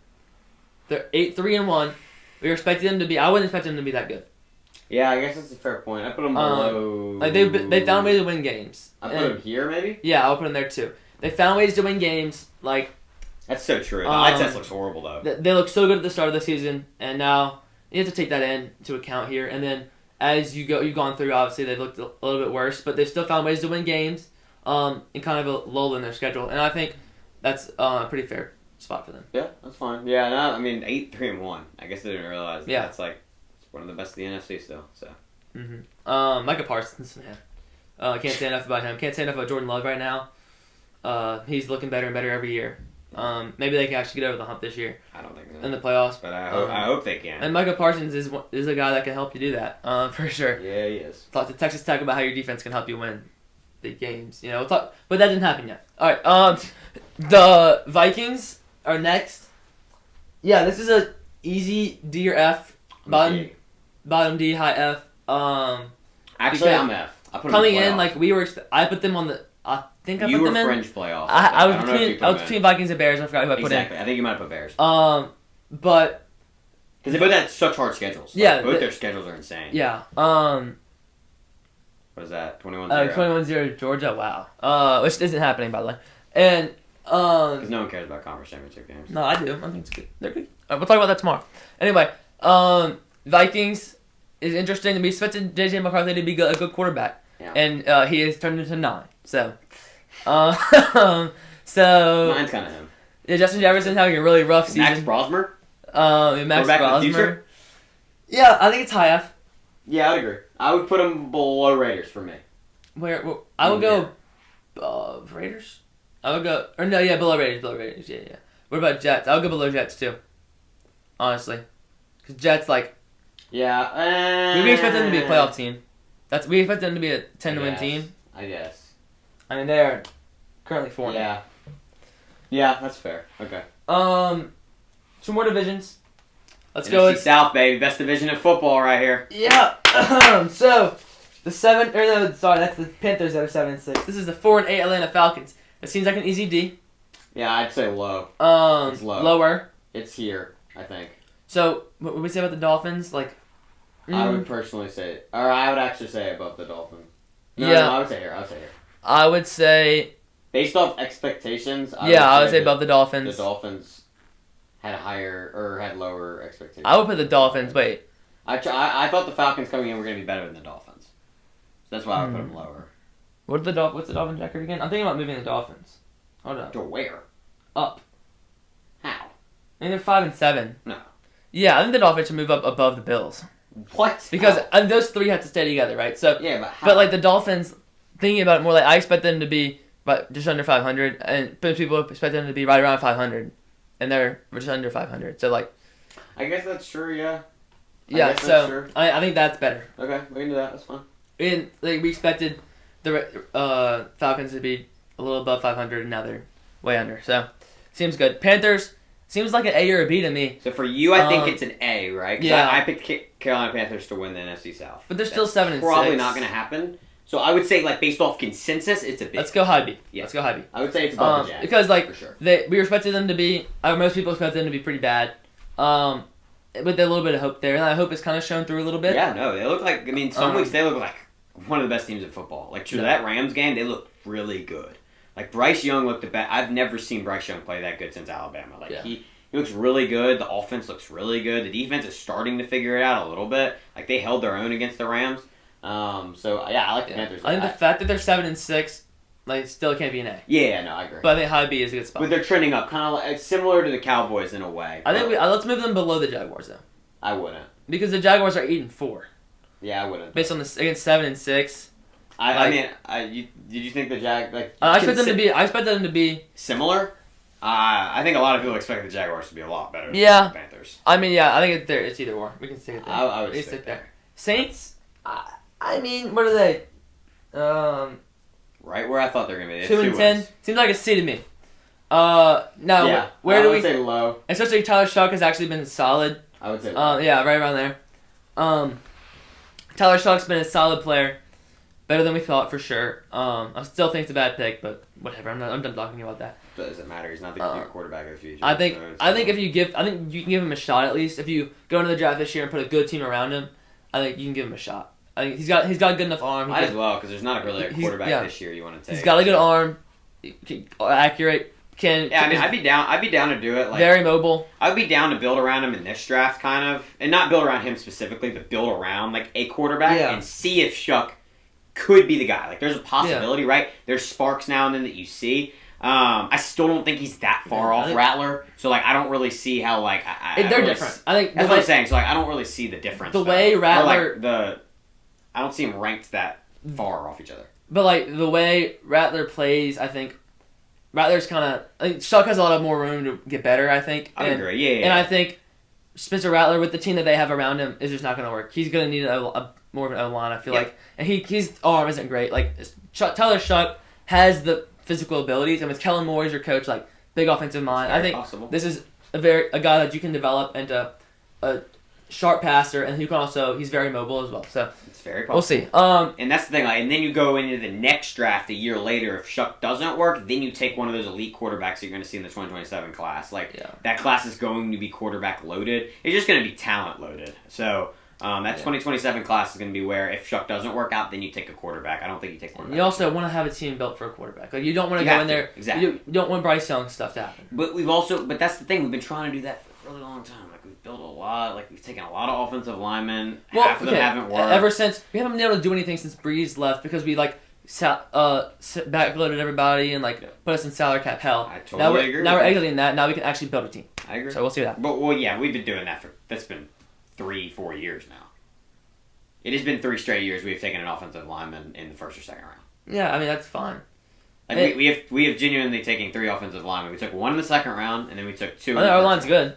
They're 8-3-1. We were expecting them to be. I wouldn't expect them to be that good. Yeah, I guess that's a fair point. I put them below. Like they found ways to win games. I put them here, maybe. Yeah, I'll put them there too. They found ways to win games. Like that's so true. The eye test looks horrible though. They look so good at the start of the season, and now you have to take that into account here. And then as you've gone through, obviously they've looked a little bit worse, but they've still found ways to win games. And kind of a lull in their schedule, and I think that's a pretty fair spot for them. Yeah, that's fine. Yeah, no, I mean 8-3-1. I guess I didn't realize that. That's like one of the best in the NFC still. So. Micah Parsons, man. Can't say enough about him. Can't say enough about Jordan Love right now. He's looking better and better every year. Maybe they can actually get over the hump this year. I don't think so. In the playoffs, but I hope they can. And Micah Parsons is a guy that can help you do that. For sure. Yeah, he is. Talk to Texas Tech about how your defense can help you win big games. You know, but that didn't happen yet. All right. The Vikings are next. Yeah, this is a easy D or F. Bottom D, high F. Actually, I'm F. I put coming in like we were. I put them on the. I think I put them in. You were fringe playoff. I was between Vikings and Bears. I forgot who I put in. Exactly. I think you might have put Bears. But because they both had such hard schedules. Like, both their schedules are insane. Yeah. What is that? 21-0. 21-0 Georgia. Wow. Which isn't happening, by the way. And because no one cares about conference championship games. No, I do. I think it's good. They're good. We'll talk about that tomorrow. Anyway, Vikings is interesting to me. Expected JJ McCarthy to be a good quarterback, and he has turned into 9. So, so 9's kind of him. Yeah, Justin Jefferson's having a really rough season. Max Brosmer. Max Brosmer. Yeah, I think it's high F. Yeah, I'd agree. I would put him below Raiders for me. I would go Raiders. I would go below Raiders. Yeah. What about Jets? I would go below Jets too. Honestly, because Jets we expect them to be a playoff team. We expect them to be a 10-win team. I guess. I mean they're currently 4. Yeah, that's fair. Okay. 2 more divisions. Let's NFC go with South, baby. Best division of football right here. Yeah. So the that's the Panthers that are 7-6. This is the 4-8 Atlanta Falcons. It seems like an easy D. Yeah, I'd say low. It's low. Lower. It's here, I think. So what would we say about the Dolphins? Like, I would personally say, or I would actually say above the Dolphins. No, I would say here. I would say based off expectations. I would say above the Dolphins. The Dolphins had lower expectations. I would put the Dolphins. Wait. I thought the Falcons coming in were going to be better than the Dolphins. So that's why I would put them lower. What's the Dolphins record again? I'm thinking about moving the Dolphins. Hold on. To where? Up. How? I think they're 5-7. No. Yeah, I think the Dolphins should move up above the Bills. What? Because those three have to stay together, right? So yeah, but how? But like the Dolphins, thinking about it more, like I expect them to be just under 500, and most people expect them to be right around 500, and they're just under 500. So like, I guess that's true. Yeah. Yeah. So I think that's better. Okay, we can do that. That's fine. And like we expected the Falcons to be a little above 500, and now they're way under. So seems good. Panthers. Seems like an A or a B to me. So for you, I think it's an A, right? Yeah. I picked Carolina Panthers to win the NFC South. But they're still 7-6. Probably not going to happen. So I would say, like, based off consensus, it's a B. Let's go high B. Yeah. Let's go high B. I would say it's above the Jags. Because, like, for sure. we expected them to be... most people expected them to be pretty bad. With a little bit of hope there. And that hope is kind of shown through a little bit. Yeah, no. They look like... I mean, some weeks they look like one of the best teams in football. Like, true, that Rams game, they look really good. Like, Bryce Young looked the best. I've never seen Bryce Young play that good since Alabama. Like, He looks really good. The offense looks really good. The defense is starting to figure it out a little bit. Like, they held their own against the Rams. So, yeah, I like the Panthers. I think the fact that they're 7-6, like, still can't be an A. Yeah, no, I agree. But I think high B is a good spot. But they're trending up. Kind of like, it's similar to the Cowboys in a way. I think let's move them below the Jaguars, though. I wouldn't. Because the Jaguars are 8-4. Yeah, I wouldn't. Based on against 7-6. Did you think the I expect them to be similar. I think a lot of people expect the Jaguars to be a lot better than the Panthers. I mean, yeah, I think it's either or. We can stick it there. I would stick there. Saints, I mean, what are they? Right where I thought they were going to be. 2-10. Seems like a C to me. Now, where do we... I would say low. Especially Tyler Shuck has actually been solid. I would say low. Yeah, right around there. Tyler Shuck's been a solid player. Better than we thought, for sure. I still think it's a bad pick, but whatever. I'm done talking about that. Doesn't matter. He's not the quarterback of the future. I think you can give him a shot at least. If you go into the draft this year and put a good team around him, I think you can give him a shot. I think he's got a good enough arm. Might as well, because there's not really a quarterback this year you want to take. He's got a good arm, accurate. I'd be down to do it. Like, very mobile. I'd be down to build around him in this draft, kind of, and not build around him specifically, but build around like a quarterback and see if Shuck could be the guy. Like, there's a possibility, right? There's sparks now and then that you see. I still don't think he's that far off Rattler, so like I don't really see how like they're different. I think that's what I'm saying. So like I don't really see the difference. The way Rattler, I don't see him ranked that far off each other. But like the way Rattler plays, I think Rattler's kind of. I think Shuck has a lot of more room to get better. I think. I agree. Yeah. And I think Spencer Rattler with the team that they have around him is just not going to work. He's going to need a more of an O-line. I feel like, and his arm isn't great. Like Tyler Shuck has the physical abilities, and with Kellen Moore as your coach, like big offensive mind, I think this is a guy that you can develop into a sharp passer, and he's very mobile as well. So it's very possible. We'll see. And that's the thing, like, and then you go into the next draft a year later. If Shuck doesn't work, then you take one of those elite quarterbacks that you're going to see in the 2027 class. Like that class is going to be quarterback loaded. It's just going to be talent loaded. So. That 2027 class is going to be where if Shuck doesn't work out, then you take a quarterback. I don't think you take quarterback. You also want to have a team built for a quarterback. Like you don't want to go in there. Exactly. You don't want Bryce Young stuff to happen. But that's the thing. We've been trying to do that for a really long time. Like we've built a lot. Like we've taken a lot of offensive linemen. Half of them haven't worked. Ever since we haven't been able to do anything since Breeze left because we backloaded everybody and like put us in salary cap hell. I totally agree. Now we're exiting that. Now we can actually build a team. I agree. So we'll see that. But we've been doing that that's been 3-4 years now. It has been 3 straight years we've taken an offensive lineman in the first or second round. Yeah, I mean that's fine. Like we have genuinely taken 3 offensive linemen. We took 1 in the second round, and then we took 2. Our line's good.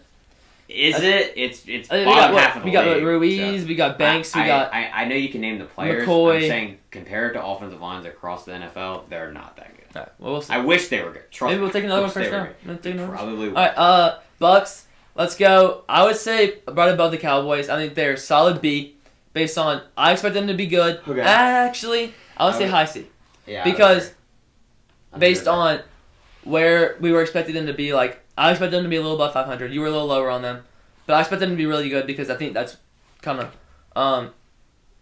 Is it? It's bottom half of the league. We got Ruiz, we got Banks, I know you can name the players. McCoy. I'm saying compared to offensive lines across the NFL, they're not that good. All right, well, we'll see. I wish they were good. Maybe we'll take another one first round. Probably will. All right, Bucks. Let's go. I would say right above the Cowboys. I think they're solid B. Based on, I expect them to be good. Okay. Actually, I would say high C. Yeah. Because based on where we were expecting them to be, like I expect them to be a little above 500. You were a little lower on them, But I expect them to be really good because I think that's kind of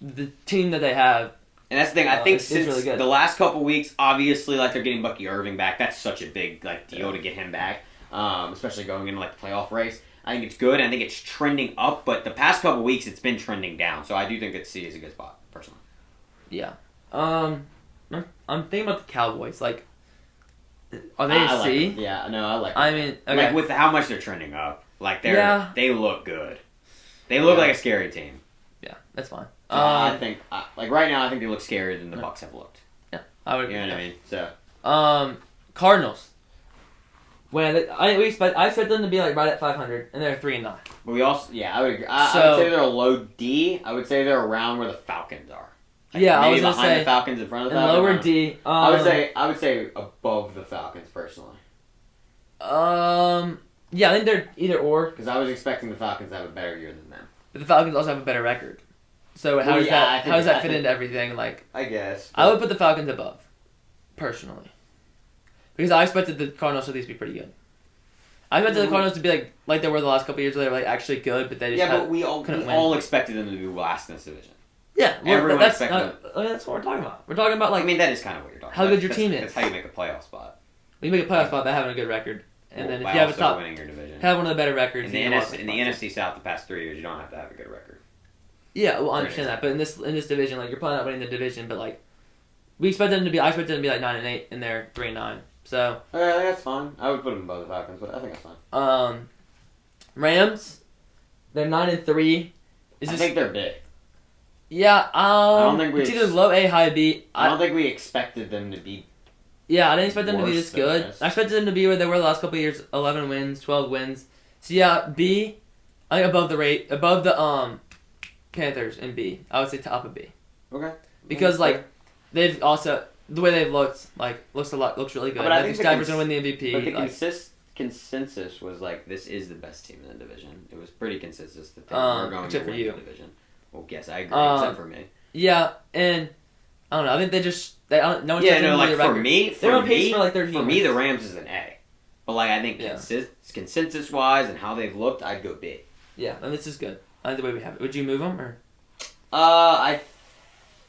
the team that they have. And that's the thing. I think since really good. the last couple weeks, obviously, like they're getting Bucky Irving back. That's such a big deal to get him back, especially going into the playoff race. I think it's good. I think it's trending up, but the past couple weeks it's been trending down. So I do think that C is a good spot, personally. Yeah. I'm thinking about the Cowboys. Like, are they a C? Yeah, no, I like. I mean, okay. Like with how much they're trending up, like they look good. They look like a scary team. Yeah, that's fine. I think right now I think they look scarier than the Bucs have looked. Yeah, I would. You know what I mean? So. Cardinals. I expect them to be like right at 500, and they're 3-9. But we also, I would agree. I would say they're a low D. I would say they're around where the Falcons are. Yeah, I was maybe gonna behind say the Falcons, in front of the and Falcons. lower D. I would say above the Falcons personally. Yeah, I think they're either or. Because I was expecting the Falcons to have a better year than them. But the Falcons also have a better record. So how does that fit into everything? Like, I guess I would put the Falcons above, personally, because I expected the Cardinals to at least be pretty good. I expected the Cardinals to be like they were the last couple of years, where they were actually good, but they just but we all expected them to be last in this division. Yeah, everyone expected them. That's what we're talking about. We're talking about I mean, that is kind of what you're talking how about. Good your team is. That's how you make a playoff spot. You make a playoff spot by having a good record, and then if by you have also winning your division, have one of the better records. In the NFC South, the past 3 years, you don't have to have a good record. Yeah, well, I understand that, but in this division, you're probably not winning the division, but I expect them to be 9-8, and they're 3-9. So that's fine. I would put them above the Falcons, but I think that's fine. Rams, they're 9-3. I think they're big. Yeah, I don't think it's either low A, high B. I don't think we expected them to be. Yeah, I didn't expect them to be this good. I expected them to be where they were the last couple of years, 11 wins, 12 wins. So yeah, B, I think above the Panthers in B. I would say top of B. Okay. Because they've also the way they've looked looks really good. But I think Stafford's gonna win the MVP. But the consensus was this is the best team in the division. It was pretty consensus that they were going to win the division. Well, yes, I agree, except for me. Yeah, and I don't know. I think they just no one's for me, they're on pace for 30 for me, the Rams is an A. But I think consensus wise and how they've looked, I'd go B. Yeah, and this is good. I think the way we have it. Would you move them or? I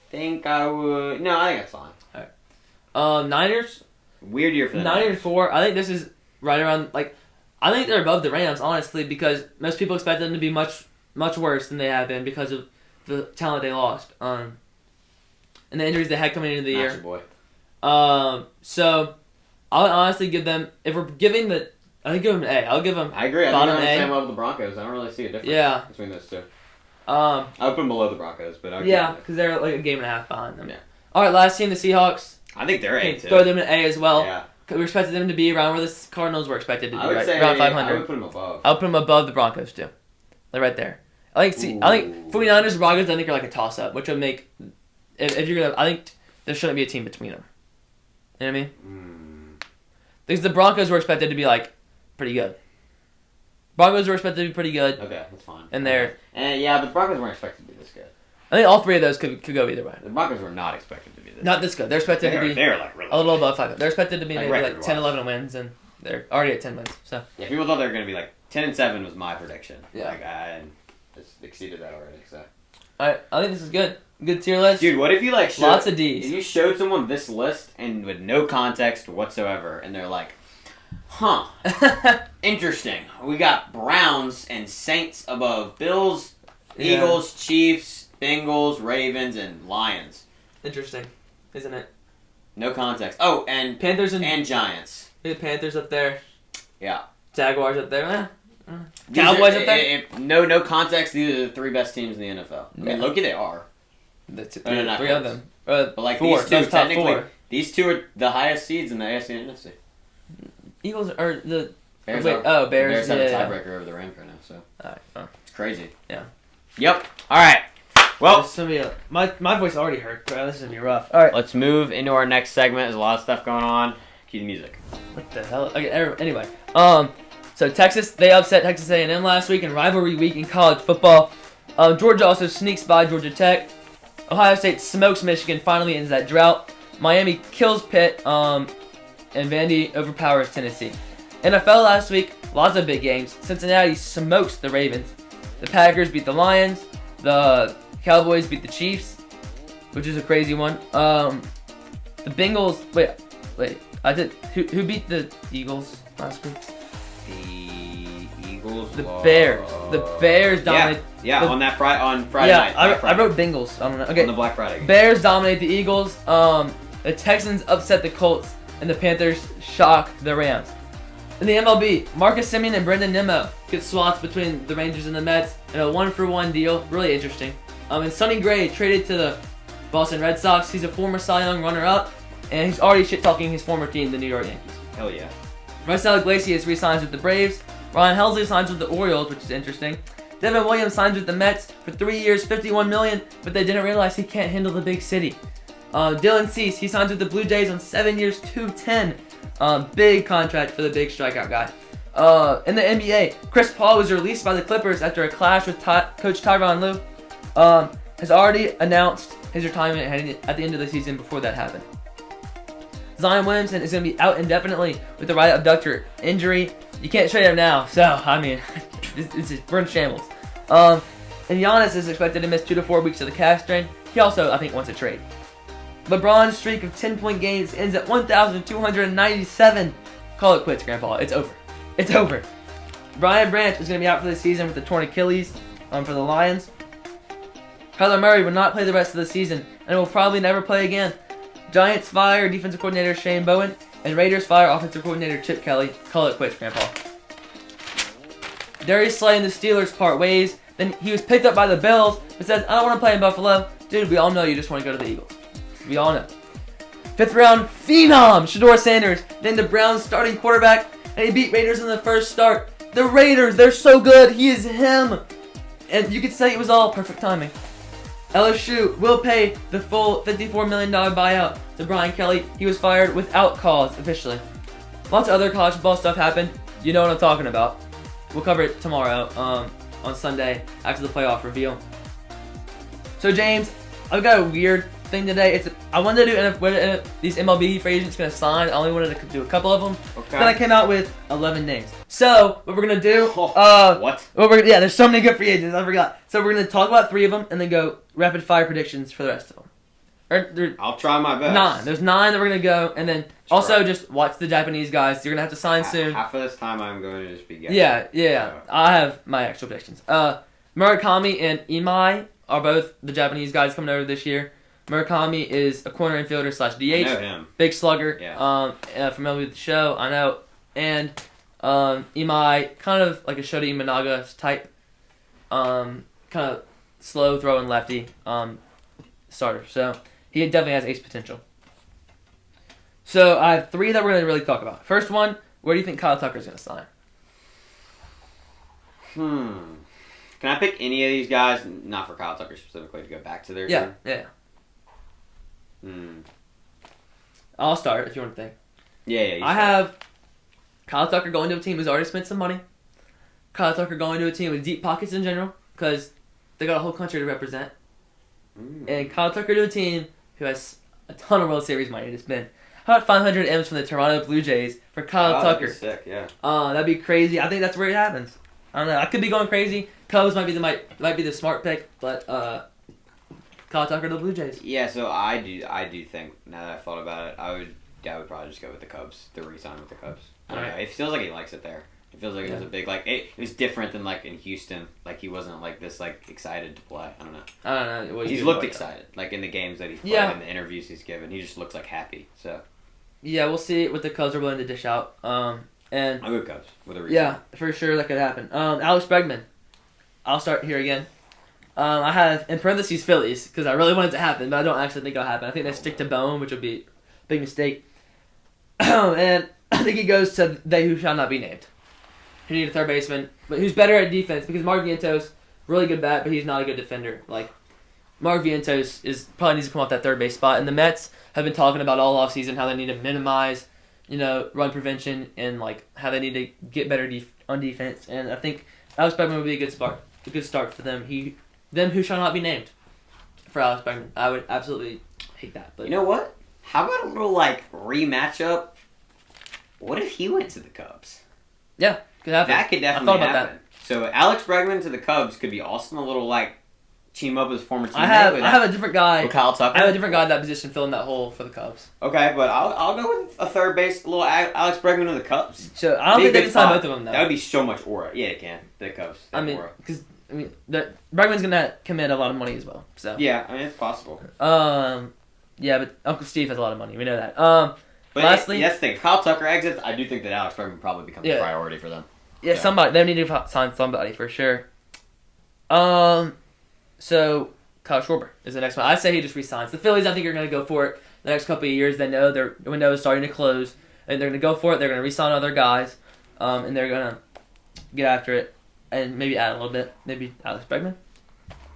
think I would. No, I think that's fine. All right. Niners. Weird year for the 9-4. I think this is right around I think they're above the Rams honestly because most people expect them to be much worse than they have been because of the talent they lost. And the injuries they had coming into the year. Your boy. So I'll honestly give them I think give them an A. I'll give them. I agree. Bottom I think A. they're on the same level with the Broncos. I don't really see a difference between those two. I would put them below the Broncos, but because they're a game and a half behind them. Yeah. All right, last team, the Seahawks. I think they're A too. Throw them an A as well. Yeah. We expected them to be around where the Cardinals were expected to be, say around 500. I would put them above. I would put them above the Broncos too. They're right there. I think 49ers and Broncos. I think are a toss up, which would make if you're gonna. I think there shouldn't be a team between them. You know what I mean? Because the Broncos were expected to be pretty good. Broncos were expected to be pretty good. Okay, that's fine. And they're but the Broncos weren't expected to be this good. I think all three of those could go either way. The Broncos were not expected to be this. Not this good. They're expected to be. They're really a little above 500. They're expected to be maybe 10, 11 wins, and they're already at 10 wins. So yeah, people thought they were going to be 10-7 was my prediction. Yeah, I just exceeded that already. So. All right, I think this is good. Good tier list. Dude, what if you lots of D's? If you showed someone this list and with no context whatsoever, and they're like, "Huh, interesting. We got Browns and Saints above Bills, Eagles, Chiefs, Bengals, Ravens, and Lions." Interesting, isn't it? No context. Oh, and Panthers and Giants. The Panthers up there. Yeah. Jaguars up there. Cowboys up there. No context. These are the three best teams in the NFL. I mean, look, they are. Three of them. But four. These two, technically, these two are the highest seeds in the AFC and NFC. Eagles are the Bears. Bears. The Bears have a tiebreaker over the Rams right now. So. It's crazy. Yeah. Yep. All right. Well, my voice already hurt. Bro. This is gonna be rough. All right. Let's move into our next segment. There's a lot of stuff going on. Cue the music. What the hell? Okay. Anyway. So Texas, they upset Texas A&M last week in rivalry week in college football. Georgia also sneaks by Georgia Tech. Ohio State smokes Michigan, finally ends that drought. Miami kills Pitt, and Vandy overpowers Tennessee. NFL last week, lots of big games. Cincinnati smokes the Ravens. The Packers beat the Lions. The Cowboys beat the Chiefs, which is a crazy one. The Bengals. Wait. I did. Who beat the Eagles last week? The Eagles. The Bears. The Bears dominate. Yeah. On Friday night. I wrote Bengals. I don't know. Okay. On the Black Friday game. Bears dominate the Eagles. The Texans upset the Colts, and the Panthers shock the Rams. In the MLB, Marcus Semien and Brendan Nimmo get swaps between the Rangers and the Mets in a 1-for-1 deal. Really interesting. And Sonny Gray traded to the Boston Red Sox. He's a former Cy Young runner-up, and he's already shit-talking his former team, the New York Yankees. Hell yeah. Raisel Iglesias re-signs with the Braves. Ryan Helsley signs with the Orioles, which is interesting. Devin Williams signs with the Mets for 3 years, $51 million, but they didn't realize he can't handle the big city. Dylan Cease, he signs with the Blue Jays on 7 years, $210. Big contract for the big strikeout guy. In the NBA, Chris Paul was released by the Clippers after a clash with Coach Tyronn Lue. Has already announced his retirement at the end of the season before that happened. Zion Williamson is going to be out indefinitely with the right abductor injury. You can't trade him now, so, I mean, we're in shambles. And Giannis is expected to miss 2 to 4 weeks of the calf strain. He also, I think, wants a trade. LeBron's streak of 10-point games ends at 1,297. Call it quits, Grandpa. It's over. It's over. Brian Branch is going to be out for the season with the torn Achilles for the Lions. Kyler Murray will not play the rest of the season and will probably never play again. Giants fire defensive coordinator Shane Bowen, and Raiders fire offensive coordinator Chip Kelly. Call it quits, Grandpa. Darius Slay and the Steelers part ways. Then he was picked up by the Bills, but says, I don't want to play in Buffalo. Dude, we all know you just want to go to the Eagles. We all know. 5th round phenom Shedeur Sanders, then the Browns starting quarterback, and he beat Raiders in the first start. The Raiders, they're so good. He is him. And you could say it was all perfect timing. LSU will pay the full $54 million buyout to Brian Kelly. He was fired without cause officially. Lots of other college football stuff happened. You know what I'm talking about. We'll cover it tomorrow on Sunday after the playoff reveal. So James, I've got a weird thing today. I wanted to do when these MLB free agents going to sign. I only wanted to do a couple of them. Okay. Then I came out with 11 names. So what we're gonna do? What? There's so many good free agents. I forgot. So we're gonna talk about 3 of them and then go rapid fire predictions for the rest of them. I'll try my best. 9. There's 9 that we're gonna go, and then also just watch the Japanese guys. You're gonna have to sign soon. Half of this time I'm going to just be guessing. Yeah. So. I have my actual predictions. Murakami and Imai are both the Japanese guys coming over this year. Murakami is a corner infielder / DH. I know him. Big slugger. Yeah. Familiar with the show, I know. And Imai, kind of like a Shota Imanaga type. Kind of slow throwing lefty starter. So he definitely has ace potential. So I have 3 that we're going to really talk about. First one, where do you think Kyle Tucker is going to sign? Can I pick any of these guys? Not for Kyle Tucker specifically, to go back to their team? Yeah. I'll start if you want to think. Yeah. I have Kyle Tucker going to a team who's already spent some money. Kyle Tucker going to a team with deep pockets in general, because they got a whole country to represent. And Kyle Tucker to a team who has a ton of World Series money to spend. How about 500 M's from the Toronto Blue Jays for Kyle Tucker? That'd be sick, yeah. That'd be crazy. I think that's where it happens. I don't know. I could be going crazy. Cubs might be the smart pick, but Kyle Tucker to the Blue Jays. Yeah, so I do think, now that I thought about it, I would probably just go with the Cubs, the re-sign with the Cubs. I don't know. It feels like he likes it there. It feels like it was a big, it was different than, in Houston. He wasn't, this, excited to play. I don't know. Well, he's looked excited, in the games that he's played and the interviews he's given. He just looks, happy, so. Yeah, we'll see what the Cubs are willing to dish out. And I'll go Cubs with a reason. Yeah, for sure that could happen. Alex Bregman. I'll start here again. I have, in parentheses, Phillies, because I really want it to happen, but I don't actually think it'll happen. I think they stick to Bone, which would be a big mistake. And I think he goes to they who shall not be named. Who need a third baseman, but who's better at defense, because Mark Vientos, really good bat, but he's not a good defender. Mark Vientos probably needs to come off that third base spot, and the Mets have been talking about all offseason how they need to minimize, run prevention, and how they need to get better on defense. And I think Alex Bregman would be a good start for them. Them who shall not be named for Alex Bregman. I would absolutely hate that. But you know what? How about a little rematch up? What if he went to the Cubs? Yeah, Could happen. That could definitely happen. So Alex Bregman to the Cubs could be awesome. A little like team up with his former teammate. I have a different guy. Kyle Tucker. I have a different guy in that position filling that hole for the Cubs. Okay, but I'll go with a third base, little Alex Bregman to the Cubs. So I don't think they can sign both of them though. That would be so much aura. Yeah, it can. The Cubs. Because Bregman's gonna command a lot of money as well. So yeah, I mean it's possible. Yeah, but Uncle Steve has a lot of money. We know that. But lastly, that's the thing. If Kyle Tucker exits, I do think that Alex Bregman probably becomes a priority for them. Yeah, somebody. They need to sign somebody for sure. So Kyle Schwarber is the next one. I say he just resigns. The Phillies, I think, are going to go for it the next couple of years. They know their window is starting to close, and they're going to go for it. They're going to resign other guys, and they're going to get after it and maybe add a little bit. Maybe Alex Bregman.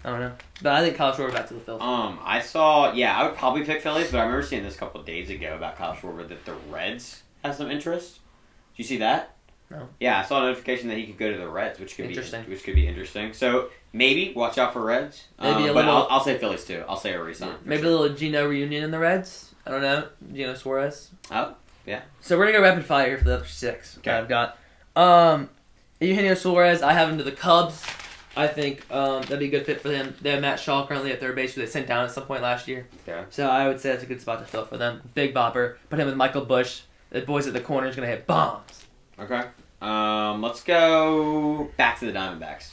I don't know. But I think Kyle Schwarber back to the Phillies. I would probably pick Phillies, but I remember seeing this a couple of days ago about Kyle Schwarber that the Reds have some interest. Did you see that? No. Yeah, I saw a notification that he could go to the Reds, which could be interesting. So maybe watch out for Reds. Maybe but I'll say Phillies too. I'll say a resign. Maybe a little Gino reunion in the Reds. I don't know. Gino Suarez. Oh, yeah. So we're gonna go rapid fire here for the other 6. Okay. I've got Eugenio Suarez. I have him to the Cubs. I think that'd be a good fit for them. They have Matt Shaw currently at third base, who they sent down at some point last year. Okay. So I would say that's a good spot to fill for them. Big bopper. Put him with Michael Bush. The boys at the corner is gonna hit bombs. Okay. Let's go back to the Diamondbacks.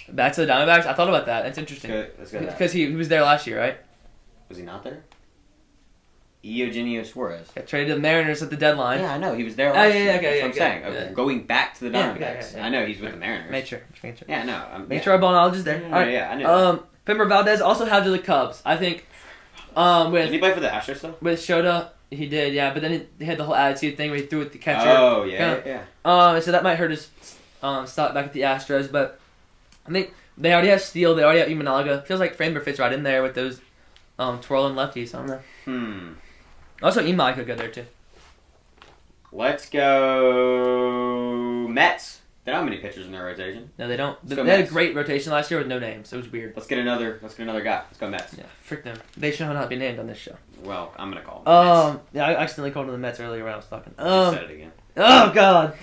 Back to the Diamondbacks? I thought about that. That's interesting. Let's go Because he was there last year, right? Was he not there? Eugenio Suarez. Got traded to the Mariners at the deadline. Yeah, I know. He was there last year. Okay, that's what I'm saying. Okay, going back to the Diamondbacks. Yeah. I know he's with the Mariners. Make sure. Yeah, no. Make sure our ball knowledge is there. Yeah, all right. Yeah, I knew Fimber Valdez also had to the Cubs. I think did he play for the Astros though? With Shota, he did, yeah. But then he had the whole attitude thing where he threw with the catcher. Oh, yeah. So that might hurt his stock back at the Astros. But I think they already have Steele. They already have Imanaga. Feels like Framber fits right in there with those twirling lefties. I don't know. Also, Imai could go there too. Let's go Mets. They don't have many pitchers in their rotation. No, they don't. They had a great rotation last year with no names. It was weird. Let's get another guy. Let's go Mets. Yeah, frick them. They should not be named on this show. Well, I'm gonna call them Mets. Yeah, I accidentally called them the Mets earlier when I was talking. You said it again. Oh God.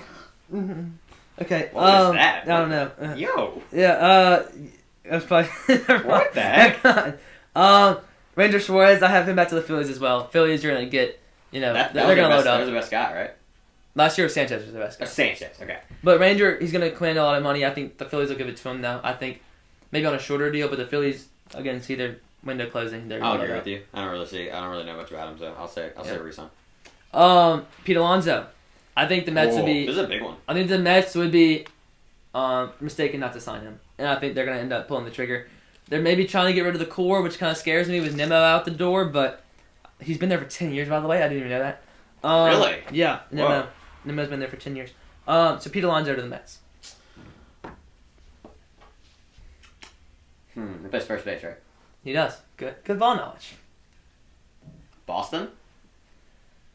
Okay. What was that? I don't know. Yo. Yeah. That's probably. What the heck? Ranger Suarez. I have him back to the Phillies as well. Phillies are gonna get. They're gonna load up. That was the best guy, right? Last year, Sanchez was the best guy. Sanchez, okay. But Ranger, he's going to command a lot of money. I think the Phillies will give it to him now. I think maybe on a shorter deal, but the Phillies, again, see their window closing. I'll agree with you. I don't really know much about him, so I'll say resign. Pete Alonso. I think the Mets would be... This is a big one. I think the Mets would be mistaken not to sign him. And I think they're going to end up pulling the trigger. They're maybe trying to get rid of the core, which kind of scares me with Nimmo out the door, but he's been there for 10 years, by the way. I didn't even know that. Really? Yeah. Nimmo. Nimmo's been there for 10 years. So Pete Alonso to the Mets. He plays first base, right? He does. Good ball knowledge. Boston?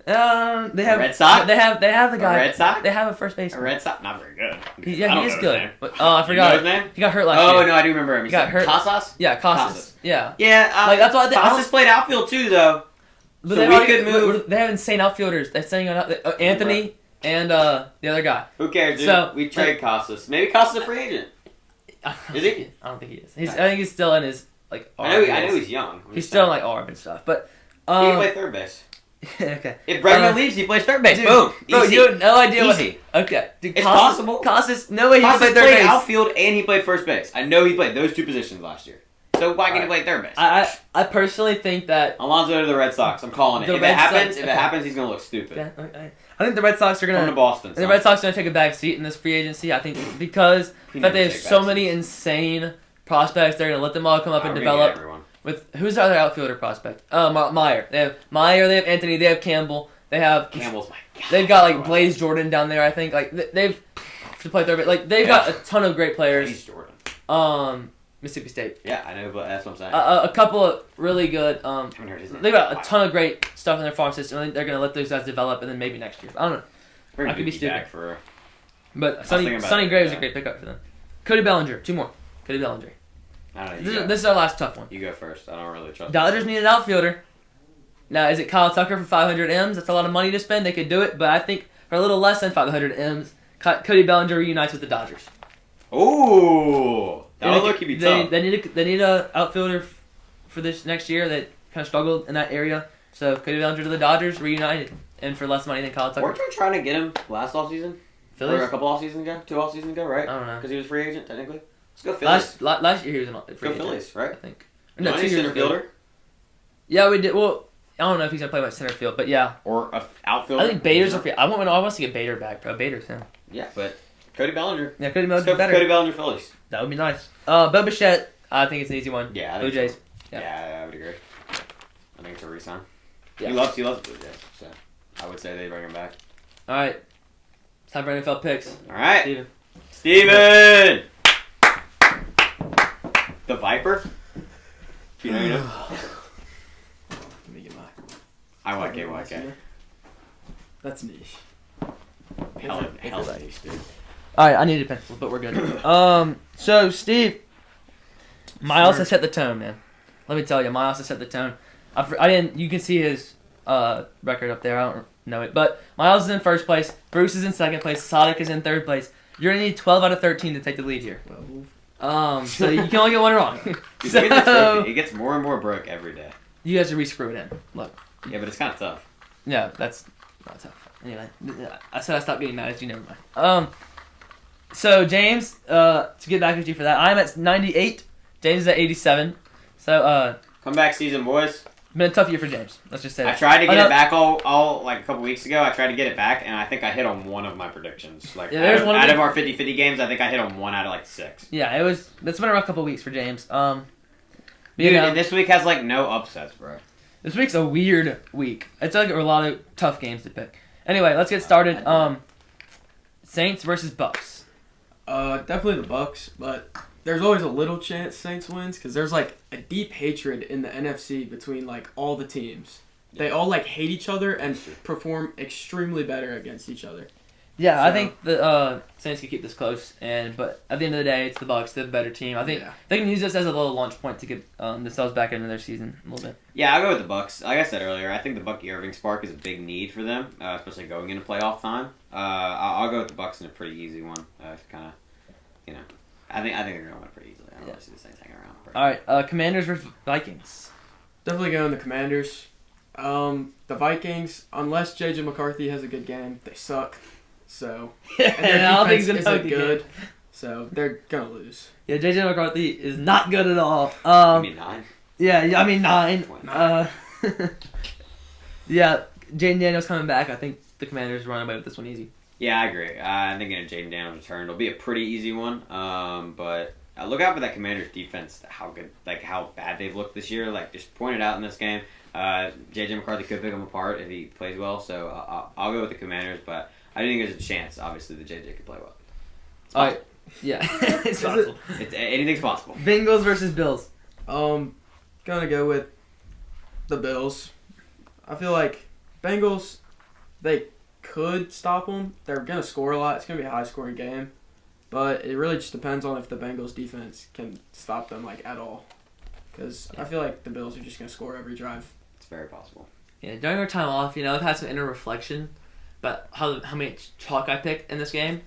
They have Red Sox. They have the guy. Red Sox. They have a first baseman. Red Sox, not very good. He is good. But, I forgot. You know his name? He got hurt last year. Oh no, I do remember him. He got hurt. Casas? Yeah, Casas. Yeah. Yeah. That's why Casas played outfield too, though. But so we could move. They have insane outfilders. They're saying Anthony and the other guy. Who cares, dude? So, we trade Casas. Maybe Casas a free agent. Is he? I don't think he is. I think he's still in his I know he's young. He's still in ARB and stuff, but he can play third base. Okay. If Bregman leaves, he plays third base. Dude, Boom. Bro, Easy. you have no idea Easy. Okay. Dude, It's possible. Casas, no way he can play Casas third played base. outfield and he played first base. I know he played those two positions last year. So why can't he play third base? I personally think that Alonso to the Red Sox. I'm calling it. If it happens, he's gonna look stupid. Okay. I think the Red Sox are gonna come to Boston. The Red Sox are gonna take a back seat in this free agency. I think because that they have so many insane prospects, they're gonna let them all come up and develop. With who's the other outfielder prospect? Meyer. They have Meyer. They have Anthony. They have Campbell. They have Campbell's my God. They've got Blaze Jordan down there. I think they've to play third base. They've got a ton of great players. Blaze Jordan. Mississippi State. Yeah, I know, but that's what I'm saying. A couple of really good. Haven't heard his name. They've got a ton of great stuff in their farm system. I think they're gonna let those guys develop, and then maybe next year. I don't know. I could be stupid. But Sonny Gray was a great pickup for them. Cody Bellinger. 2 more. Cody Bellinger. This is our last tough one. You go first. I don't really trust. Dodgers need an outfielder. Now, is it Kyle Tucker for 500 M's? That's a lot of money to spend. They could do it, but I think for a little less than 500 M's, Cody Bellinger reunites with the Dodgers. Ooh, that would look be tough. They need a outfielder for this next year that kind of struggled in that area. So Cody Bellinger to the Dodgers reunited, and for less money than Kyle Tucker. Weren't we trying to get him last offseason? Phillies? Or a couple off-seasons ago? 2 off-seasons ago, right? I don't know. Because he was a free agent, technically. Let's go Phillies. Last year he was a free agent. Go Phillies, right? I think. No, 2 years center fielder? Yeah, we did. Well, I don't know if he's going to play by center field, but yeah. Or a outfielder. I think Bader's a free. I want to get Bader back, bro. Bader's him. Yeah, but Cody Bellinger. Yeah, Cody Bellinger better. Cody Bellinger Phillies. That would be nice. Bo Bichette, I think it's an easy one. Yeah, Blue Jays. Yeah, I would agree. I think it's a re-sign. Yeah. He loves Blue Jays, so I would say they bring him back. All right. It's time for NFL picks. All right. Steven. The Viper? You know. Let me get my... IYK. That's niche. Hell niche, dude. All right, I need a pencil, but we're good. So Steve, Miles has set the tone, man. Let me tell you, Miles has set the tone. I didn't. You can see his record up there. I don't know it, but Miles is in first place. Bruce is in second place. Sadiq is in third place. You're gonna need 12 out of 13 to take the lead here. So you can only get one wrong. It gets more and more broke every day. You guys are re-screw it in. Look. Yeah, but it's kind of tough. Yeah, that's not tough. Anyway, I said I stopped getting mad at you. Never mind. So James, to get back at you for that, I'm at 98. James is at 87. So comeback season, boys. Been a tough year for James. Let's just say that. I tried to get it back all like a couple weeks ago. I tried to get it back, and I think I hit on one of my predictions. Like out of our 50-50 games, I think I hit on 1 out of like 6. Yeah, it's been a rough couple weeks for James. Dude, and this week has like no upsets, bro. This week's a weird week. It's like a lot of tough games to pick. Anyway, let's get started. Saints versus Bucks. Definitely the Bucks, but there's always a little chance Saints wins because there's like a deep hatred in the NFC between like all the teams. They all like hate each other and perform extremely better against each other. Yeah, so, I think the Saints can keep this close, but at the end of the day, it's the Bucks. They're the better team. I think they can use this as a little launch point to get themselves back into their season a little bit. Yeah, I'll go with the Bucks. Like I said earlier, I think the Bucky Irving spark is a big need for them, especially going into playoff time. I'll go with the Bucks in a pretty easy one. Kind of, you know, I think they're gonna win pretty easily. I don't really see the Saints hanging around. All right, Commanders versus Vikings. Definitely going the Commanders. The Vikings, unless J.J. McCarthy has a good game, they suck. So, and their defense isn't good, so they're gonna lose. Yeah, J.J. McCarthy is not good at all. I mean 9. Yeah, I mean 9. Yeah, Jaden Daniels coming back. I think the Commanders run away with this one easy. Yeah, I agree. I think in a Jaden Daniels return, it'll be a pretty easy one. But look out for that Commanders defense. How good, like how bad they've looked this year. Like just pointed out in this game, J.J. McCarthy could pick them apart if he plays well. So I'll go with the Commanders, but I do think there's a chance, obviously, that JJ could play well. All right. Yeah, it's possible. Anything's possible. Bengals versus Bills. Gonna go with the Bills. I feel like Bengals, they could stop them. They're gonna score a lot. It's gonna be a high-scoring game, but it really just depends on if the Bengals defense can stop them like at all. Because I feel like the Bills are just gonna score every drive. It's very possible. Yeah, during our time off, I've had some inner reflection. But how many chalk I picked in this game,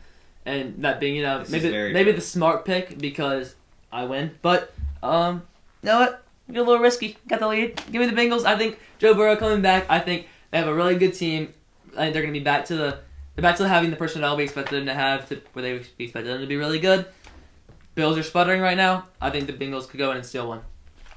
and that being maybe the smart pick because I win. But you know what? Get a little risky. Got the lead. Give me the Bengals. I think Joe Burrow coming back. I think they have a really good team. I think they're gonna be back to having the personnel we expected them to have, where they expected them to be really good. Bills are sputtering right now. I think the Bengals could go in and steal one.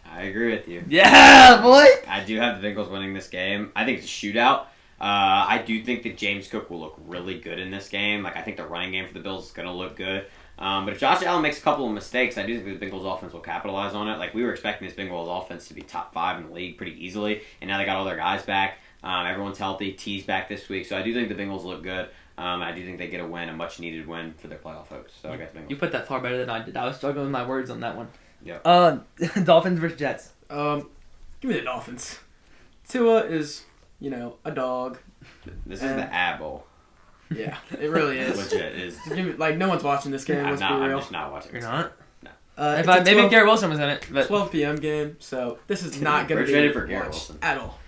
I agree with you. Yeah, boy. I do have the Bengals winning this game. I think it's a shootout. I do think that James Cook will look really good in this game. Like I think the running game for the Bills is going to look good. But if Josh Allen makes a couple of mistakes, I do think the Bengals offense will capitalize on it. Like we were expecting this Bengals offense to be top 5 in the league pretty easily, and now they got all their guys back. Everyone's healthy. T's back this week, so I do think the Bengals look good. I do think they get a win, a much needed win for their playoff hopes. So I got the Bengals. You put that far better than I did. I was struggling with my words on that one. Yeah. Dolphins versus Jets. Give me the Dolphins. Tua is, a dog. This is the A Bowl. Yeah, it really is. Legit is. Like no one's watching this game. I'm Let's be real. I'm just not watching. You're not. No. Maybe Garrett Wilson was in it. But 12 p.m. game, so this is not going to be ready for Garrett Wilson at all.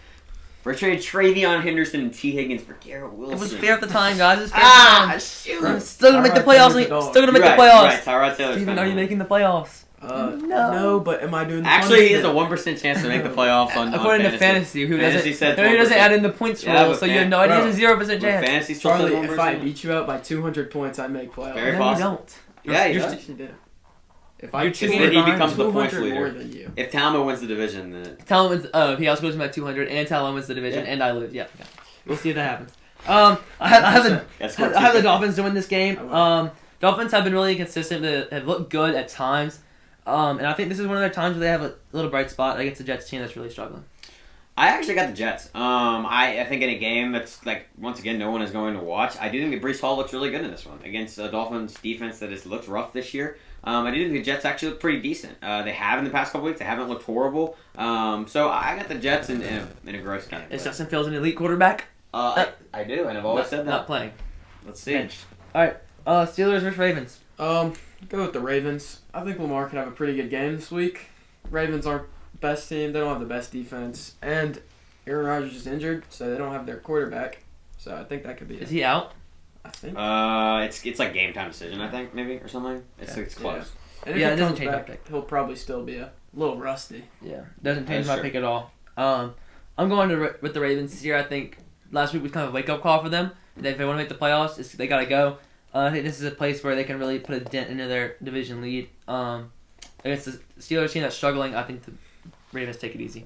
We're trading Travion Henderson and T. Higgins for Garrett Wilson. It was fair at the time, guys. It was fair at the time. Shoot! I'm still gonna make the playoffs. Still gonna make the playoffs. Right, Tyrod Taylor. Steven, are you making the playoffs? No, but am I doing the Actually, he has a 1% chance to make the playoffs on according to fantasy. Who doesn't add in the points roll, so you have no idea. It's a 0% chance. Fantasy still Charlie, says 1%. if I beat you out by 200 points, I make playoffs. Very No, possible. you don't. Yeah, you do. If I You're then he becomes the points 200 leader. more than you. If Talma wins the division, then Talon wins. He also goes by 200, and Talon wins the division, and I lose. Yeah, okay. We'll see if that happens. I have the Dolphins to win this game. Dolphins have been really inconsistent. They have looked good at times, and I think this is one of their times where they have a little bright spot against the Jets team that's really struggling. I actually got the Jets. I think in a game that's like once again no one is going to watch. I do think that Breece Hall looks really good in this one against a Dolphins defense that has looked rough this year. I do think the Jets actually look pretty decent. They have in the past couple weeks. They haven't looked horrible. So I got the Jets in a gross game. Is Justin Fields an elite quarterback? I do, and I've always said that. Not playing. Let's see. Benched. All right. Steelers versus Ravens. Go with the Ravens. I think Lamar could have a pretty good game this week. Ravens aren't best team. They don't have the best defense, and Aaron Rodgers is injured, so they don't have their quarterback. So I think that could be. Is he out? I think. It's like game time decision. I think maybe or something. It's close. Yeah. And if he comes back, he'll probably still be a little rusty. Yeah, doesn't change my pick at all. I'm going with the Ravens this year. I think last week was kind of a wake up call for them. If they want to make the playoffs, they got to go. I think this is a place where they can really put a dent into their division lead. Against the Steelers team that's struggling, I think the Ravens take it easy.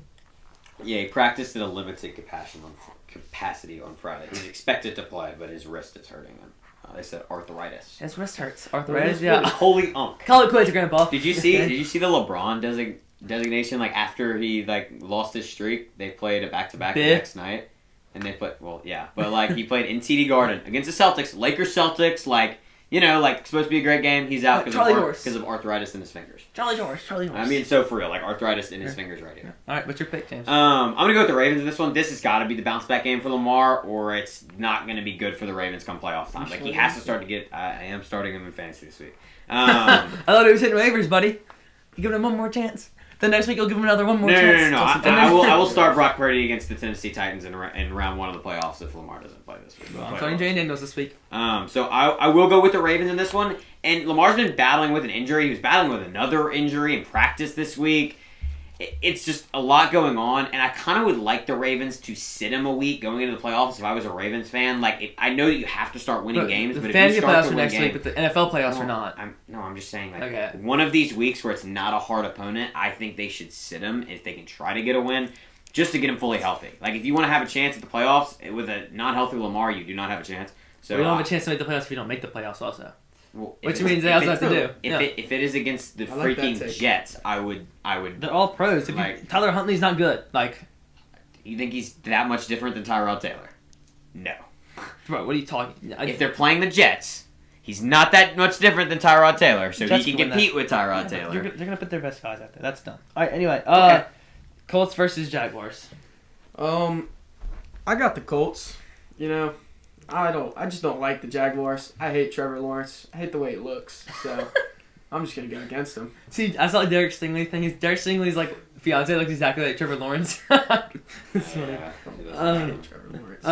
Yeah, he practiced at a limited capacity on Friday. He's expected to play, but his wrist is hurting him. They said arthritis. His wrist hurts. Arthritis, yeah. Holy unk. Call it quits, Grandpa. Did you see the LeBron designation? Like after he lost his streak, they played a back-to-back the next night, and they put but he played in TD Garden against the Celtics, Lakers Celtics, supposed to be a great game. He's out because of arthritis in his fingers. Charlie Horse. I mean, so for real, arthritis in his fingers right here. All right, what's your pick, James? I'm gonna go with the Ravens in this one. This has got to be the bounce back game for Lamar, or it's not gonna be good for the Ravens come playoff time. He has to start to get. I am starting him in fantasy this week. I thought he was hitting waivers, buddy. You giving him one more chance. The next week you'll give him another one more chance. No. I will start Brock Purdy against the Tennessee Titans in round one of the playoffs if Lamar doesn't play this week. I'm starting Jay Daniels this week. So I will go with the Ravens in this one. And Lamar's been battling with an injury. He was battling with another injury in practice this week. It's just a lot going on, and I kind of would like the Ravens to sit him a week going into the playoffs if I was a Ravens fan. I know that you have to start winning games, but if you start to win next week, but the NFL playoffs are not. I'm just saying, one of these weeks where it's not a hard opponent, I think they should sit him if they can try to get a win, just to get him fully healthy. If you want to have a chance at the playoffs, with a non-healthy Lamar, you do not have a chance. So we don't have a chance to make the playoffs if you don't make the playoffs also. Well, which means they also have to do. If it is against the freaking Jets, I would. They're all pros. Tyler Huntley's not good. You think he's that much different than Tyrod Taylor? No. Bro, what are you talking? If they're playing the Jets, he's not that much different than Tyrod Taylor, so he can compete with Tyrod Taylor. They're gonna put their best guys out there. That's dumb. All right. Anyway, Colts versus Jaguars. I got the Colts. I just don't like the Jaguars. I hate Trevor Lawrence. I hate the way he looks. So I'm just gonna go against him. See, I saw Derek Stingley thing. Derek Stingley's fiance looks exactly like Trevor Lawrence. It's funny. I hate Trevor Lawrence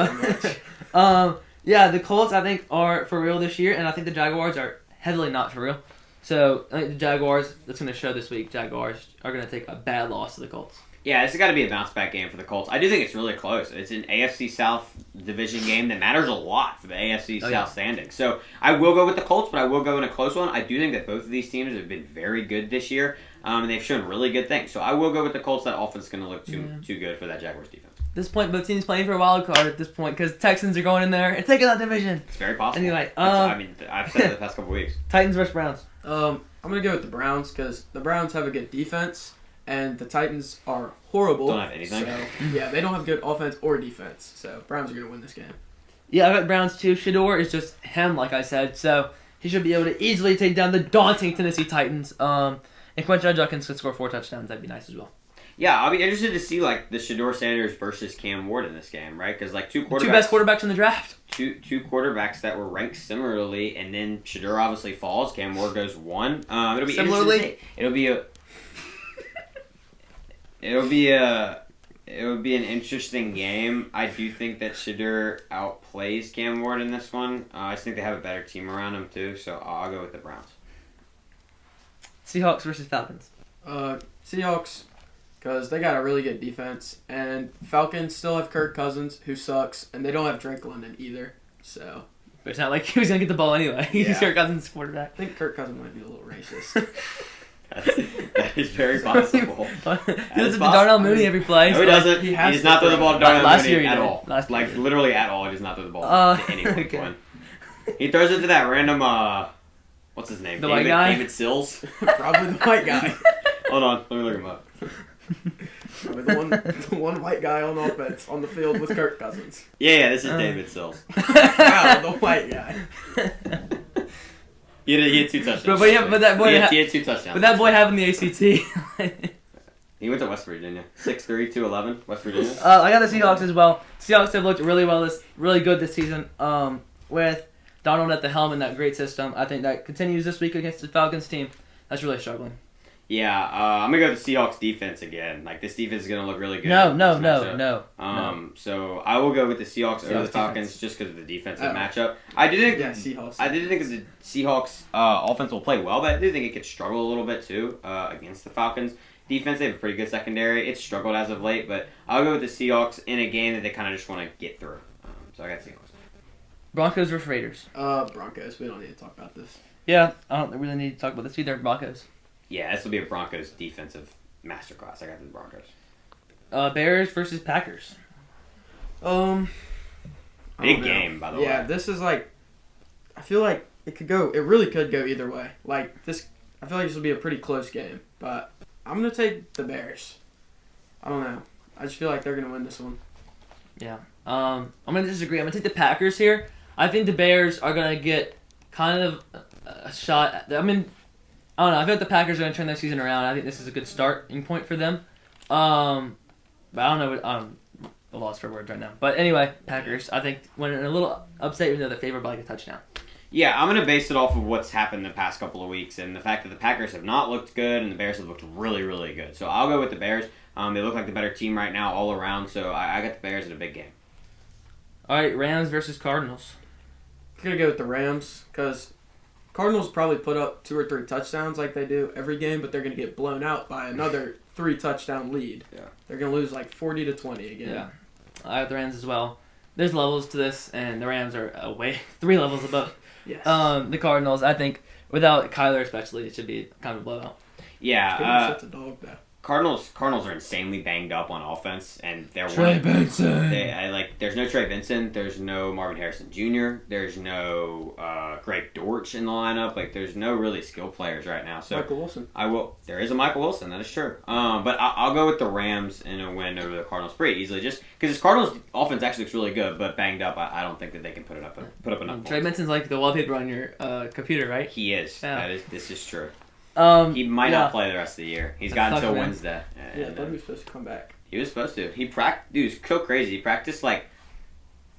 so much. The Colts I think are for real this year, and I think the Jaguars are heavily not for real. So I think the Jaguars. That's gonna show this week. Jaguars are gonna take a bad loss to the Colts. Yeah, this has got to be a bounce-back game for the Colts. I do think it's really close. It's an AFC South division game that matters a lot for the AFC South standing. So I will go with the Colts, but I will go in a close one. I do think that both of these teams have been very good this year, and they've shown really good things. So I will go with the Colts. That offense is going to look too good for that Jaguars defense. At this point, both teams playing for a wild card at this point because Texans are going in there and taking that division. It's very possible. Anyway, I've said it the past couple weeks. Titans versus Browns. I'm going to go with the Browns because the Browns have a good defense. And the Titans are horrible. Don't have anything. So, they don't have good offense or defense. So, Browns are going to win this game. Yeah, I got Browns too. Shador is just him, like I said. So, he should be able to easily take down the daunting Tennessee Titans. And Quentin Judkins could score 4 touchdowns. That'd be nice as well. Yeah, I'll be interested to see the Shador Sanders versus Cam Ward in this game, right? Because two best quarterbacks in the draft. Two quarterbacks that were ranked similarly, and then Shador obviously falls. Cam Ward goes 1. It'll be similarly. It'll be a It would be an interesting game. I do think that Shedeur outplays Cam Ward in this one. I just think they have a better team around him too, so I'll go with the Browns. Seahawks versus Falcons. Seahawks, because they got a really good defense, and Falcons still have Kirk Cousins, who sucks, and they don't have Drake London either. So. But it's not like he was gonna get the ball anyway. He's Kirk Cousins' quarterback. I think Kirk Cousins might be a little racist. That is very possible. He does it to Darnell Mooney every play. No, he doesn't. He does not throw the ball to Darnell Mooney at all. Literally at all. He does not throw the ball to anyone. Okay. He throws it to that random, what's his name? The white guy? David Sills? Probably the white guy. Hold on. Let me look him up. Probably the one white guy on offense on the field with Kirk Cousins. Yeah, this is David Sills. Wow, the white guy. He had 2 touchdowns. But that boy he had 2 touchdowns. But that boy having the ACT. He went to West Virginia. 6'3", 211, West Virginia. I got the Seahawks as well. Seahawks have looked really good this season. With Donald at the helm in that great system, I think that continues this week against the Falcons team. That's really struggling. Yeah, I'm gonna go with the Seahawks defense again. Like this defense is gonna look really good. No. So I will go with the Seahawks over the Falcons defense. Just because of the defensive matchup. I didn't think the Seahawks offense will play well, but I do think it could struggle a little bit too against the Falcons defense. They have a pretty good secondary. It's struggled as of late, but I'll go with the Seahawks in a game that they kind of just want to get through. So I got Seahawks. Broncos versus Raiders. Broncos. We don't need to talk about this. Yeah, I don't really need to talk about this either. Broncos. Yeah, this will be a Broncos defensive masterclass. I got the Broncos. Bears versus Packers. Big game, by the way. Yeah, this is like, I feel like it really could go either way. Like this, I feel like this will be a pretty close game, but I'm gonna take the Bears. I don't know. I just feel like they're gonna win this one. Yeah. I'm gonna disagree. I'm gonna take the Packers here. I think the Bears are gonna get kind of a shot. I don't know. I feel like the Packers are going to turn their season around. I think this is a good starting point for them. But I don't know. I'm a loss for words right now. But anyway, Packers. I think when in a little upset, even though they're favored by like a touchdown. Yeah, I'm going to base it off of what's happened the past couple of weeks and the fact that the Packers have not looked good and the Bears have looked really, really good. So I'll go with the Bears. They look like the better team right now all around. So I got the Bears in a big game. All right, Rams versus Cardinals. I'm going to go with the Rams because Cardinals probably put up 2 or 3 touchdowns like they do every game, but they're going to get blown out by another 3-touchdown lead. Yeah. They're going to lose like 40-20 again. Yeah. I have the Rams as well. There's levels to this, and the Rams are way 3 levels above the Cardinals. I think without Kyler especially, it should be kind of a blowout. Yeah. It's a dog, though. Cardinals are insanely banged up on offense, and they're Trey Benson. There's no Trey Benson, there's no Marvin Harrison Jr., there's no Greg Dortch in the lineup. Like there's no really skill players right now. So Michael Wilson. There is a Michael Wilson, that is true. But I'll go with the Rams in a win over the Cardinals pretty easily, just because this Cardinals offense actually looks really good, but banged up. I don't think that they can put up enough. Trey Benson's like the wallpaper on your computer, right? He is. Yeah. This is true. He might not play the rest of the year. He's got until Wednesday. But he was supposed to come back. He was supposed to. Dude, it's so crazy. He practiced like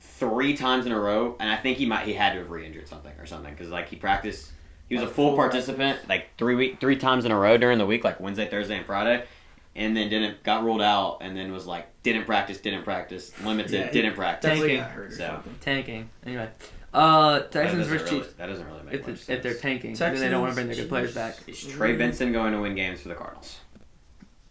3 times in a row, and I think he had to have re-injured something because like he practiced. He was a full participant like 3 times in a row during the week, like Wednesday, Thursday, and Friday, and then got ruled out, and then was like didn't practice, limited, didn't practice. Tanking. Anyway. Texans versus Chiefs. That doesn't really make much sense. If they're tanking, then they don't want to bring their good players back. Is Trey Benson going to win games for the Cardinals?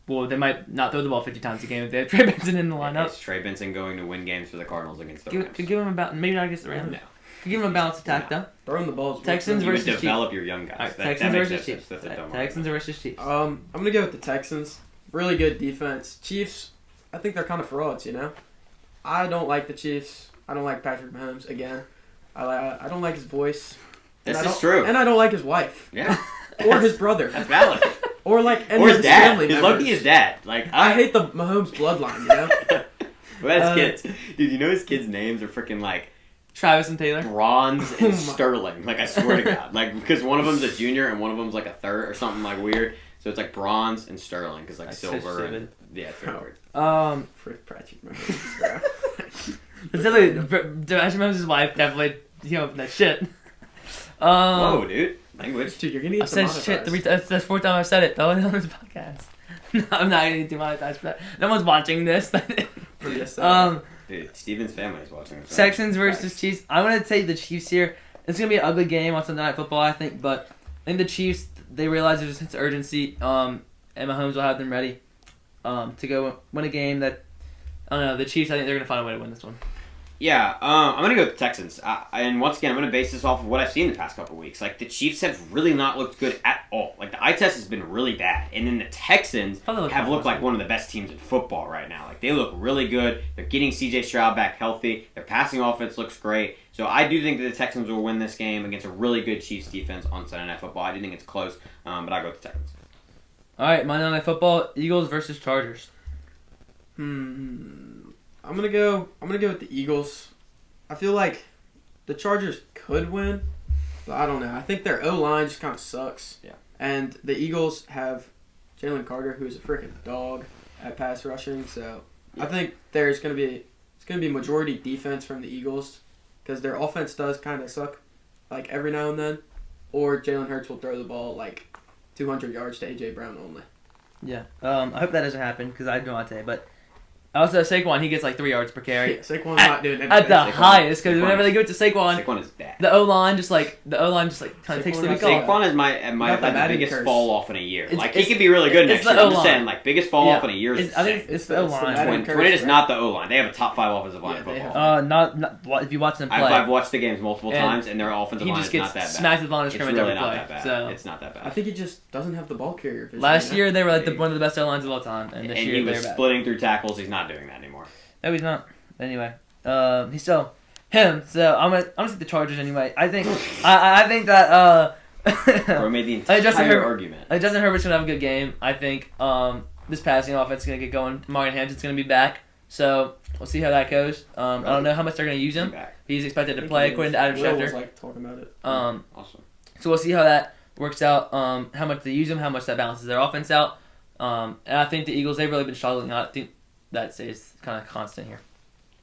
Well, they might not throw the ball 50 times a game if they have Trey Benson in the lineup. Is Trey Benson going to win games for the Cardinals against the Rams? Could give him maybe not against the Rams. No. Could give him a balanced attack though. Throwing the balls. Texans versus Chiefs. Develop your young guys. Right, Texans versus Chiefs. Texans versus Chiefs. I'm gonna go with the Texans. Really good defense. Chiefs. I think they're kind of frauds. You know. I don't like the Chiefs. I don't like Patrick Mahomes again. I don't like his voice. This is true. And I don't like his wife. Yeah. Or his brother. That's valid. Or his dad. He's lucky his dad. Like I hate the Mahomes bloodline, you know? Well, that's kids. Dude, you know his kids' names are freaking like Travis and Taylor? Bronze and Sterling. Like I swear to God. Like because one of them's a junior and one of them's like a third or something like weird. So it's like Bronze and Sterling because like that's silver. And, yeah, it's very weird. Frick Patrick Mahomes, bro. It's definitely Patrick Mahomes' wife definitely that shit. Whoa, dude. Language. Dude, you're gonna get I've said shit 3 times. That's 4th time I've said it though on this podcast. I'm not going to demonetized for that. No one's watching this. Dude, Steven's family is watching this. Texans versus Chiefs. I'm going to take the Chiefs here. It's going to be an ugly game on Sunday Night Football, I think. But I think the Chiefs, they realize there's a sense of urgency. And Mahomes will have them ready to go win a game that, I don't know, the Chiefs, I think they're going to find a way to win this one. Yeah, I'm going to go with the Texans. And once again, I'm going to base this off of what I've seen the past couple weeks. Like, the Chiefs have really not looked good at all. Like, the eye test has been really bad. And then the Texans have looked like one of the best teams in football right now. Like, they look really good. They're getting C.J. Stroud back healthy. Their passing offense looks great. So I do think that the Texans will win this game against a really good Chiefs defense on Sunday Night Football. I do think it's close, but I'll go with the Texans. All right, Monday Night Football, Eagles versus Chargers. I'm gonna go with the Eagles. I feel like the Chargers could win, but I don't know. I think their O-line just kind of sucks. Yeah. And the Eagles have Jalen Carter, who is a freaking dog at pass rushing. So I think it's gonna be majority defense from the Eagles because their offense does kind of suck, like every now and then. Or Jalen Hurts will throw the ball like 200 yards to A.J. Brown only. Yeah. I hope that doesn't happen because I don't want to. But also, Saquon, he gets like 3 yards per carry. Yeah, Saquon's not doing anything. At the highest, because whenever they go to Saquon is bad. The O-line just kind of takes the week off. Saquon might have had the biggest fall off in a year. He could be really good next year. I'm just saying, biggest fall off in a year is I think it's the O-line. Twin is not the O-line. They have a top 5 offensive line in football. Not if you watch them play. I've watched the games multiple times, and their offensive line is not that bad. He just gets smacked at the line of scrimmage every play. It's really not that bad. So. It's not that bad. I think he just doesn't have the ball carrier vision. Last year, they were like one of the best O-lines of all time. And this year, he was splitting through tackles. He's not doing that anymore. No, he's not. Anyway, he's still him. So I'm gonna take the Chargers anyway. I think that Bro made the entire argument. Justin Herbert's gonna have a good game. I think this passing offense is gonna get going. Martin Hampton's gonna be back. So we'll see how that goes. I don't know how much they're gonna use him. He's expected to play according to Adam Schefter. Was talking about it. Awesome. So we'll see how that works out. How much they use him, how much that balances their offense out. And I think the Eagles, they've really been struggling. I think that stays kind of constant here.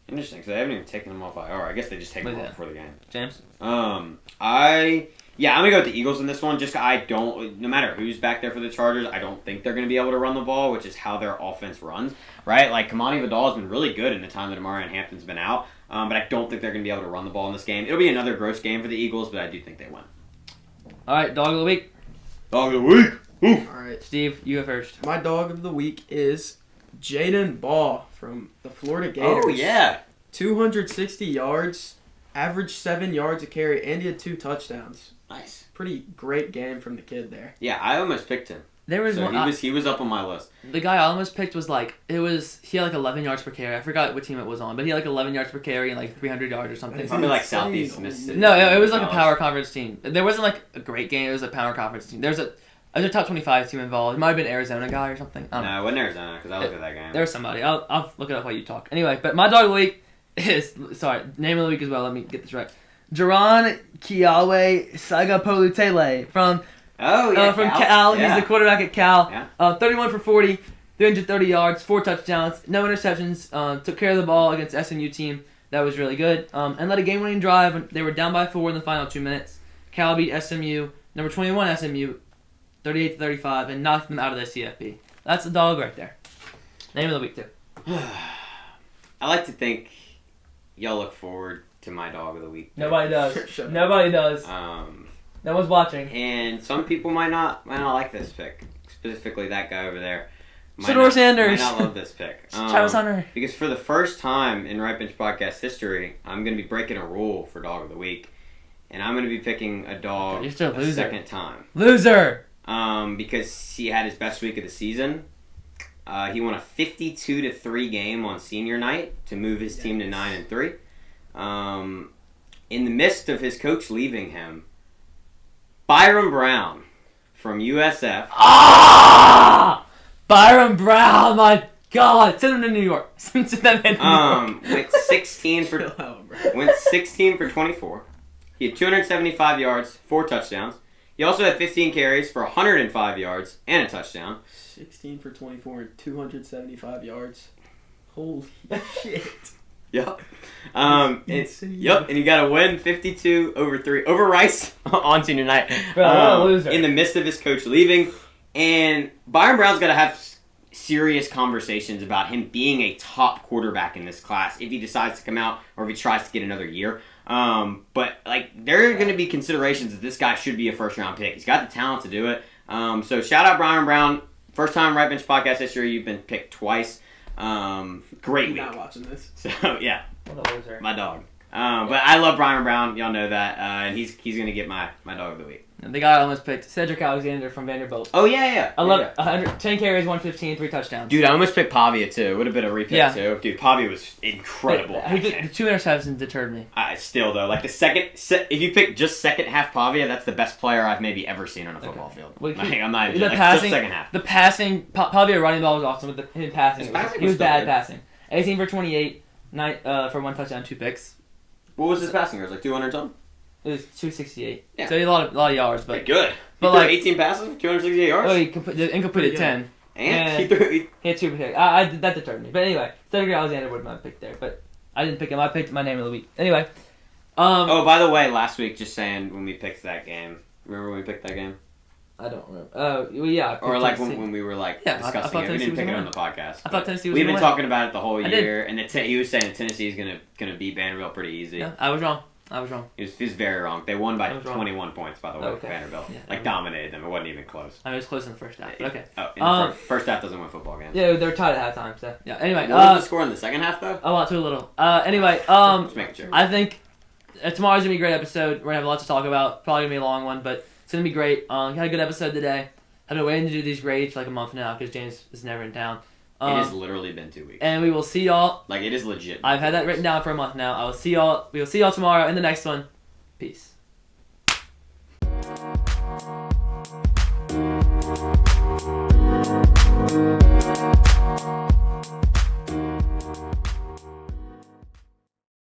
Interesting, because they haven't even taken them off IR. I guess they just take them off before the game. James? I'm going to go with the Eagles in this one. Just no matter who's back there for the Chargers, I don't think they're going to be able to run the ball, which is how their offense runs, right? Like, Kamani Vidal has been really good in the time that Amari Hampton's been out, but I don't think they're going to be able to run the ball in this game. It'll be another gross game for the Eagles, but I do think they win. All right, dog of the week. Dog of the week. Ooh. All right. Steve, you go first. My dog of the week is Jaden Ball from the Florida Gators. Oh, yeah. 260 yards, average 7 yards a carry, and he had 2 touchdowns. Nice. Pretty great game from the kid there. Yeah, I almost picked him. He was up on my list. The guy I almost picked was he had 11 yards per carry. I forgot what team it was on, but he had 11 yards per carry and 300 yards or something. Probably Southeast Mississippi. No, it was a power conference team. There wasn't a great game. It was a power conference team. There was a top 25 team involved. It might have been Arizona guy or something. No, it wasn't Arizona because I looked at that game. There was somebody. I'll look it up while you talk. Anyway, but my dog of the week is name of the week as well. Let me get this right. Jaron Kiawe Sagapolutele from Cal. Yeah. He's the quarterback at Cal. Yeah. 31 for 40, 330 yards, 4 touchdowns, no interceptions. Took care of the ball against SMU team. That was really good. And led a game-winning drive. They were down by 4 in the final 2 minutes. Cal beat SMU, number 21 SMU, 38-35, and knocked them out of the CFP. That's the dog right there. Name of the week, too. I like to think y'all look forward to my dog of the week. Nobody does. Nobody does. No one's watching. And some people might not like this pick. Specifically, that guy over there. Shador Sanders. Might not love this pick. Travis Hunter. Because for the first time in Right Bench Podcast history, I'm going to be breaking a rule for dog of the week. And I'm going to be picking a dog a second time. Loser! Because he had his best week of the season. He won a 52-3 game on senior night to move his team to 9-3. In the midst of his coach leaving him, Byron Brown from USF. Byron Brown, my God! Send him to New York. Send them to New York. Went 16 for 24. He had 275 yards, 4 touchdowns. He also had 15 carries for 105 yards and a touchdown. 16 for 24 and 275 yards. Holy shit. Yep. And he got a win 52-3 over Rice on senior night. Bro, in the midst of his coach leaving. And Byron Brown's got to have serious conversations about him being a top quarterback in this class if he decides to come out or if he tries to get another year. But like there are going to be considerations that this guy should be a first round pick. He's got the talent to do it. So shout out Brian Brown. First time Right Bench podcast history. You've been picked twice. Great week. Not watching this. So yeah, What a loser. my dog. But I love Brian Brown. Y'all know that. And he's going to get my dog of the week. And the guy I almost picked, Cedric Alexander from Vanderbilt. Oh yeah. I love it. 10 carries, 115, 3 touchdowns. Dude, I almost picked Pavia too. Would have been a repick too. Dude, Pavia was incredible. The 2 interceptions deterred me. Still though, like the if you pick just second half Pavia, that's the best player I've maybe ever seen on a football field. Well, I'm not even the passing, just second half. The passing, Pavia running ball was awesome. With him passing, he was bad passing. 18 for 28, 9 for 1 touchdown, 2 picks. What was his passing yards? Like 200 something? It was 268. Yeah. So he had a lot of yards, but pretty good. But he like 18 passes, 268 yards. Oh, he incompleted 10. And he had 2 picks. That deterred me. But anyway, Cedric Alexander would have been my pick there, but I didn't pick him. I picked my name of the week. Anyway. Oh, by the way, last week, just saying when we picked that game. Remember when we picked that game? I don't remember. Well, yeah. Or like when we were like discussing it. We didn't pick it on the podcast. I thought Tennessee was We've gonna been win. talking about it the whole year, and he was saying Tennessee is gonna beat Vanderbilt pretty easy. Yeah, I was wrong. He was very wrong. They won by 21 points, by the way, okay. Vanderbilt. Yeah, dominated them. It wasn't even close. I mean, it was close in the first half, but okay. Oh, first half doesn't win football games. Yeah, they were tied at halftime, so yeah. Anyway. What was the score in the second half, though? A lot too little. Anyway, Just making sure. I think tomorrow's gonna be a great episode. We're gonna have lots to talk about. Probably gonna be a long one, but it's gonna be great. Had a good episode today. I've been waiting to do these grades for like a month now because James is never in town. It has literally been 2 weeks. And we will see y'all. Like, it is legit. I've had that written down for a month now. We will see y'all tomorrow in the next one. Peace.